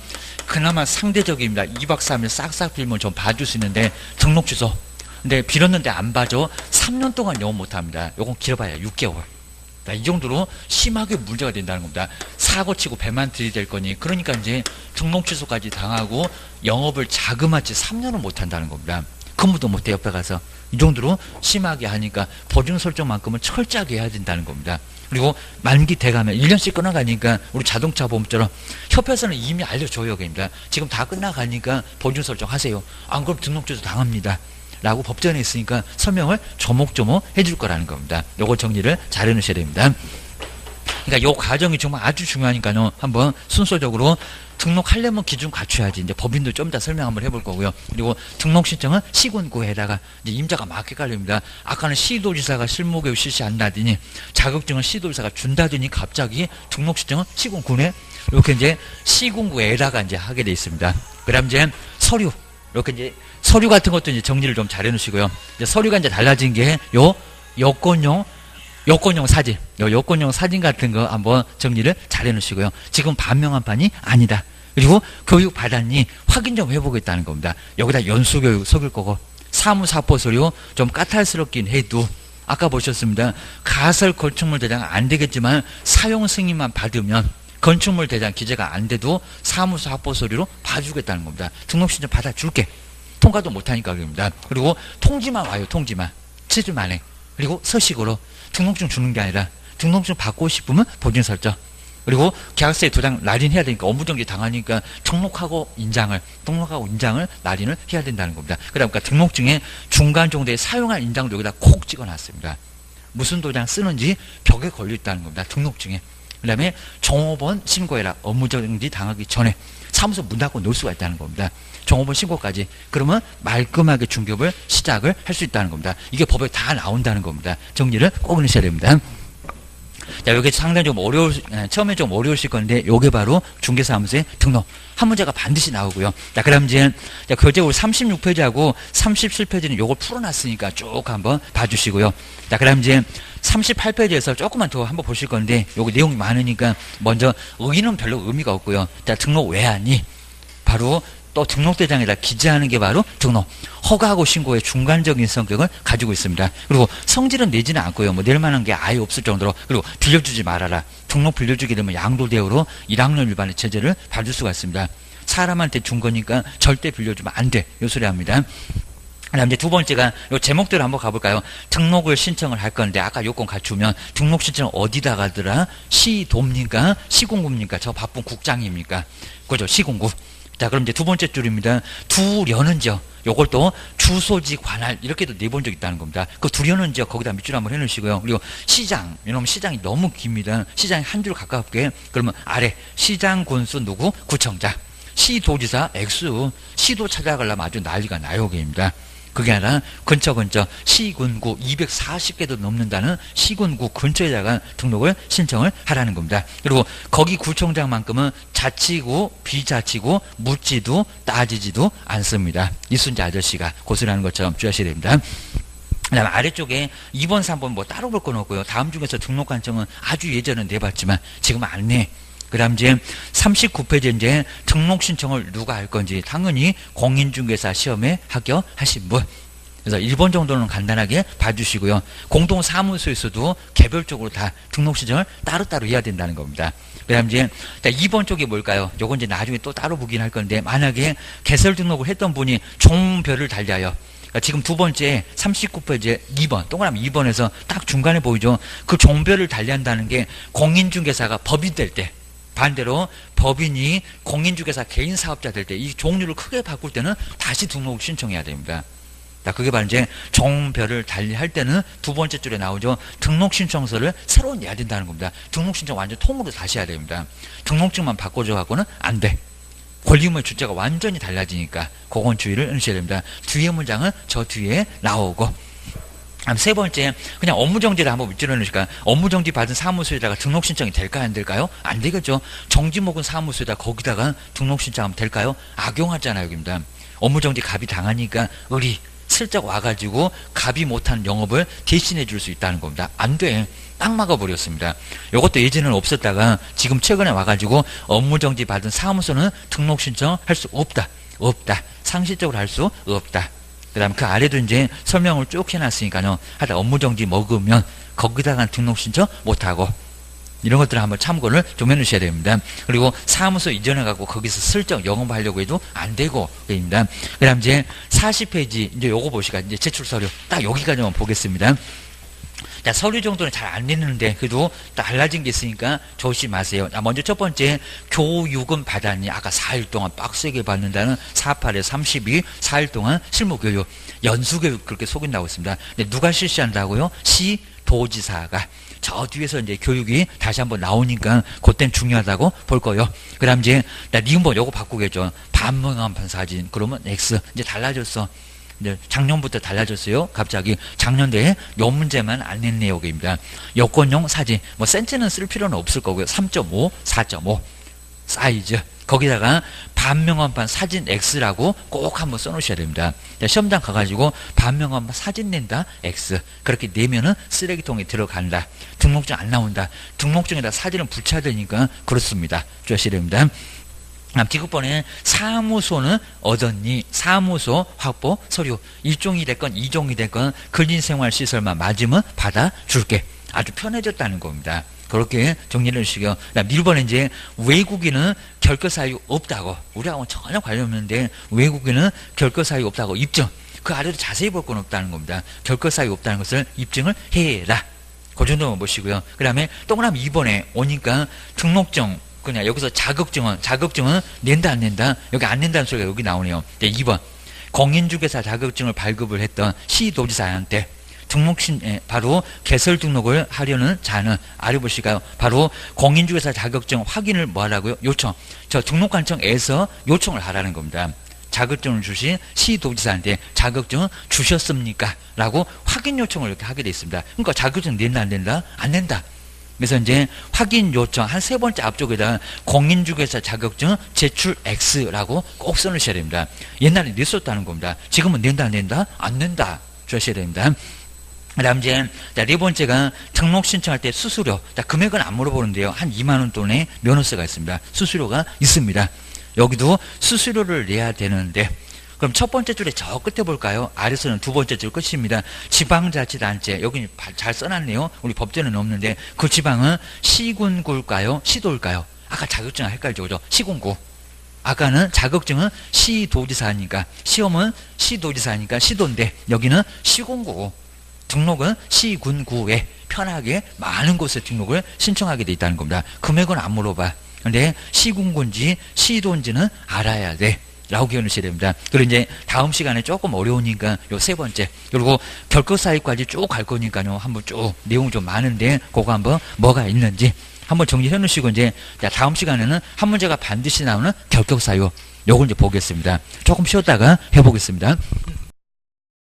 그나마 상대적입니다. 2박 3일 싹싹 빌면 좀 봐줄 수 있는데 등록 취소. 근데 빌었는데 안 봐줘. 3년 동안 영업 못합니다. 요건 길어봐야 6개월. 자, 이 정도로 심하게 문제가 된다는 겁니다. 사고 치고 배만 들이댈 거니 그러니까 이제 등록 취소까지 당하고 영업을 자그마치 3년을 못한다는 겁니다. 근무도 못해 옆에 가서. 이 정도로 심하게 하니까 보증 설정만큼은 철저하게 해야 된다는 겁니다. 그리고 만기 돼가면 1년씩 끝나가니까 우리 자동차 보험처럼 협회에서는 이미 알려줘요. 입니다. 지금 다 끝나가니까 보증 설정하세요. 안 그럼 등록 취소 당합니다. 라고 법전에 있으니까 설명을 조목조목 해줄 거라는 겁니다. 요거 정리를 잘 해놓으셔야 됩니다. 그러니까 요 과정이 정말 아주 중요하니까요. 한번 순서적으로 등록하려면 기준 갖춰야지. 이제 법인도 좀 이따 설명 한번 해볼 거고요. 그리고 등록 신청은 시군구에다가 이제 임자가 막 헷갈립니다. 아까는 시도지사가 실무교육 실시한다더니 자격증은 시도지사가 준다더니 갑자기 등록 신청은 시군구에 이렇게 이제 시군구에다가 이제 하게 돼 있습니다. 그다음 이제 서류 이렇게 이제 서류 같은 것도 이제 정리를 좀 잘 해놓으시고요. 이제 서류가 이제 달라진 게 요 여권용 사진, 여권용 사진 같은 거 한번 정리를 잘 해놓으시고요. 지금 반명한 판이 아니다. 그리고 교육 받았니 확인 좀 해보겠다는 겁니다. 여기다 연수교육 속일 거고 사무사포 서류 좀 까탈스럽긴 해도 아까 보셨습니다. 가설 건축물 대장 안 되겠지만 사용 승인만 받으면 건축물 대장 기재가 안 돼도 사무소 합보 서류로 봐주겠다는 겁니다. 등록신청 받아줄게. 통과도 못하니까 그럽니다. 그리고 통지만 와요. 통지만. 7주 만에. 그리고 서식으로 등록증 주는 게 아니라 등록증 받고 싶으면 보증 설정. 그리고 계약서에 도장 날인해야 되니까 업무정지 당하니까 등록하고 인장을 날인을 해야 된다는 겁니다. 그러니까 등록증에 중간 정도에 사용할 인장도 여기다 콕 찍어놨습니다. 무슨 도장 쓰는지 벽에 걸려있다는 겁니다. 등록증에. 그 다음에 종업원 신고해라. 업무정지 당하기 전에 사무소 문 닫고 놓을 수가 있다는 겁니다. 종업원 신고까지. 그러면 말끔하게 중개업을 시작을 할 수 있다는 겁니다. 이게 법에 다 나온다는 겁니다. 정리를 꼭 넣으셔야 됩니다. 자, 여기 상당히 좀 처음에 좀 어려우실 건데, 요게 바로 중개사무소의 등록. 한 문제가 반드시 나오고요. 자, 그 다음 이제, 교재 우리 36페이지하고 37페이지는 요걸 풀어놨으니까 쭉 한번 봐주시고요. 자, 그 다음 이제 38페이지에서 조금만 더 한번 보실 건데, 요거 내용이 많으니까 먼저 의의는 별로 의미가 없고요. 자, 등록 왜 하니? 바로 또 등록대장에다 기재하는 게 바로 등록. 허가하고 신고의 중간적인 성격을 가지고 있습니다. 그리고 성질은 내지는 않고요. 뭐 낼 만한 게 아예 없을 정도로. 그리고 빌려주지 말아라. 등록 빌려주게 되면 양도대우로 1학년 위반의 제재를 받을 수가 있습니다. 사람한테 준 거니까 절대 빌려주면 안 돼. 요 소리 합니다. 그다음 이제 두 번째가 요 제목대로 한번 가볼까요? 등록을 신청을 할 건데 아까 요건 갖추면 등록 신청을 어디다 가더라? 시도입니까? 시군구입니까? 저 바쁜 국장입니까? 그죠? 시군구. 자, 그럼 이제 두 번째 줄입니다. 두려는 지역. 요걸 또 주소지 관할 이렇게도 내본 적 있다는 겁니다. 그 두려는 지역 거기다 밑줄 한번 해놓으시고요. 그리고 시장. 왜냐면 시장이 너무 깁니다. 시장이 한 줄 가깝게. 그러면 아래 시장 군수 누구? 구청장. 시도지사 액수. 시도 찾아가려면 아주 난리가 나요. 게입니다. 그게 아니라 근처 시군구 240개도 넘는다는 시군구 근처에다가 등록을 신청을 하라는 겁니다. 그리고 거기 구청장만큼은 자치구 비자치구 묻지도 따지지도 않습니다. 이순재 아저씨가 고소하는 것처럼 주의하셔야 됩니다. 그 다음에 아래쪽에 2번 3번 뭐 따로 볼 건 없고요. 다음 중에서 등록관청은 아주 예전에 내봤지만 지금은 안 내. 그 다음 이제 39페이지 이제 등록 신청을 누가 할 건지 당연히 공인중개사 시험에 합격하신 분. 그래서 1번 정도는 간단하게 봐주시고요. 공동사무소에서도 개별적으로 다 등록 신청을 따로따로 해야 된다는 겁니다. 그 다음 이제 2번 쪽이 뭘까요? 요건 이제 나중에 또 따로 보긴 할 건데 만약에 개설 등록을 했던 분이 종별을 달리하여 그러니까 지금 두 번째 39페이지에 2번 동그라미 2번에서 딱 중간에 보이죠. 그 종별을 달리한다는 게 공인중개사가 법인 될 때 반대로 법인이 공인중개사 개인 사업자 될 때 이 종류를 크게 바꿀 때는 다시 등록을 신청해야 됩니다. 자, 그게 바로 이제 종별을 달리할 때는 두 번째 줄에 나오죠. 등록 신청서를 새로 내야 된다는 겁니다. 등록 신청 완전 통으로 다시 해야 됩니다. 등록증만 바꿔줘 갖고는 안 돼. 권리의무의 주체가 완전히 달라지니까 그건 주의를 해주셔야 됩니다. 뒤에 문장은 저 뒤에 나오고 세 번째, 그냥 업무정지를 한번 밑줄여 놓으실까요? 업무정지 받은 사무소에다가 등록신청이 될까요? 안 될까요? 안 되겠죠. 정지목은 사무소에다 거기다가 등록신청하면 될까요? 악용하잖아요, 여기입니다. 업무정지 갑이 당하니까 우리 슬쩍 와가지고 갑이 못한 영업을 대신해 줄 수 있다는 겁니다. 안 돼. 딱 막아버렸습니다. 이것도 예전에는 없었다가 지금 최근에 와가지고 업무정지 받은 사무소는 등록신청 할 수 없다. 없다. 상식적으로 할 수 없다. 그 다음에 그 아래도 이제 설명을 쭉 해놨으니까요. 하다 업무정지 먹으면 거기다가 등록신청 못하고 이런 것들을 한번 참고를 좀 해놓으셔야 됩니다. 그리고 사무소 이전해갖고 거기서 슬쩍 영업하려고 해도 안 되고, 입니다. 그 다음 이제 40페이지, 이제 요거 보시까 이제 제출서류. 딱 여기까지만 보겠습니다. 자, 서류 정도는 잘 안 내는데 그래도 달라진 게 있으니까 조심하세요. 자, 먼저 첫 번째, 교육은 받았니? 아까 4일 동안 빡세게 받는다는 48에 32, 4일 동안 실무교육, 연수교육 그렇게 속인다고 했습니다. 근데 누가 실시한다고요? 시도지사가. 저 뒤에서 이제 교육이 다시 한번 나오니까 그때는 중요하다고 볼 거예요. 그 다음 이제, 니은번 요거 바꾸겠죠. 반명함판 사진. 그러면 X. 이제 달라졌어. 이제 작년부터 달라졌어요. 갑자기 작년도에 요 문제만 안 냈네요. 여기입니다. 여권용 사진. 뭐 센치는 쓸 필요는 없을 거고요. 3.5, 4.5 사이즈. 거기다가 반명함판 사진 X라고 꼭 한번 써놓으셔야 됩니다. 시험장 가가지고 반명함판 사진 낸다 X. 그렇게 내면은 쓰레기통에 들어간다. 등록증 안 나온다. 등록증에다 사진을 붙여야 되니까 그렇습니다. 주셔야 됩니다. 디귿번에 사무소는 얻었니? 사무소 확보 서류 1종이 됐건 2종이 됐건 근린생활시설만 맞으면 받아줄게. 아주 편해졌다는 겁니다. 그렇게 정리를 해주시고요. 1번에 이제 외국인은 결격 사유 없다고. 우리하고는 전혀 관련 없는데 외국인은 결격 사유 없다고 입증. 그 아래도 자세히 볼 건 없다는 겁니다. 결격 사유 없다는 것을 입증을 해라. 그 정도만 보시고요. 그 다음에 동그라미 2번에 오니까 등록증 그냥 여기서 자격증은 낸다 안 낸다? 여기 안 낸다는 소리가 여기 나오네요. 2번 공인중개사 자격증을 발급을 했던 시도지사한테 바로 개설 등록을 하려는 자는 아래 보실까요? 바로 공인중개사 자격증 확인을 뭐 하라고요? 요청. 저 등록관청에서 요청을 하라는 겁니다. 자격증을 주신 시도지사한테 자격증 주셨습니까? 라고 확인 요청을 이렇게 하게 돼 있습니다. 그러니까 자격증 낸다 안 낸다? 안 낸다. 그래서 이제 확인 요청 한 세 번째 앞쪽에다 공인중개사 자격증 제출 X라고 꼭 써놓으셔야 됩니다. 옛날에 냈었다는 겁니다. 지금은 낸다 안 낸다? 안 낸다. 주셔야 됩니다. 그 다음 이제 네 번째가 등록 신청할 때 수수료. 금액은 안 물어보는데요. 한 2만 원 돈의 면허세가 있습니다. 수수료가 있습니다. 여기도 수수료를 내야 되는데 그럼 첫 번째 줄에 저 끝에 볼까요? 아래서는 두 번째 줄 끝입니다. 지방자치단체. 여기 잘 써놨네요. 우리 법제는 없는데 그 지방은 시군구일까요? 시도일까요? 아까 자격증 헷갈리죠. 그죠? 시군구. 아까는 자격증은 시도지사니까 시험은 시도지사니까 시도인데 여기는 시군구. 등록은 시군구에 편하게 많은 곳에 등록을 신청하게 돼 있다는 겁니다. 금액은 안 물어봐. 근데 시군구인지 시도인지는 알아야 돼. 라고 기억하셔야 됩니다. 그리고 이제 다음 시간에 조금 어려우니까 요 세 번째. 그리고 결격 사유까지 쭉 갈 거니까요. 한번 쭉 내용이 좀 많은데 그거 한번 뭐가 있는지 한번 정리해 놓으시고 이제 다음 시간에는 한 문제가 반드시 나오는 결격 사유 요걸 이제 보겠습니다. 조금 쉬었다가 해보겠습니다.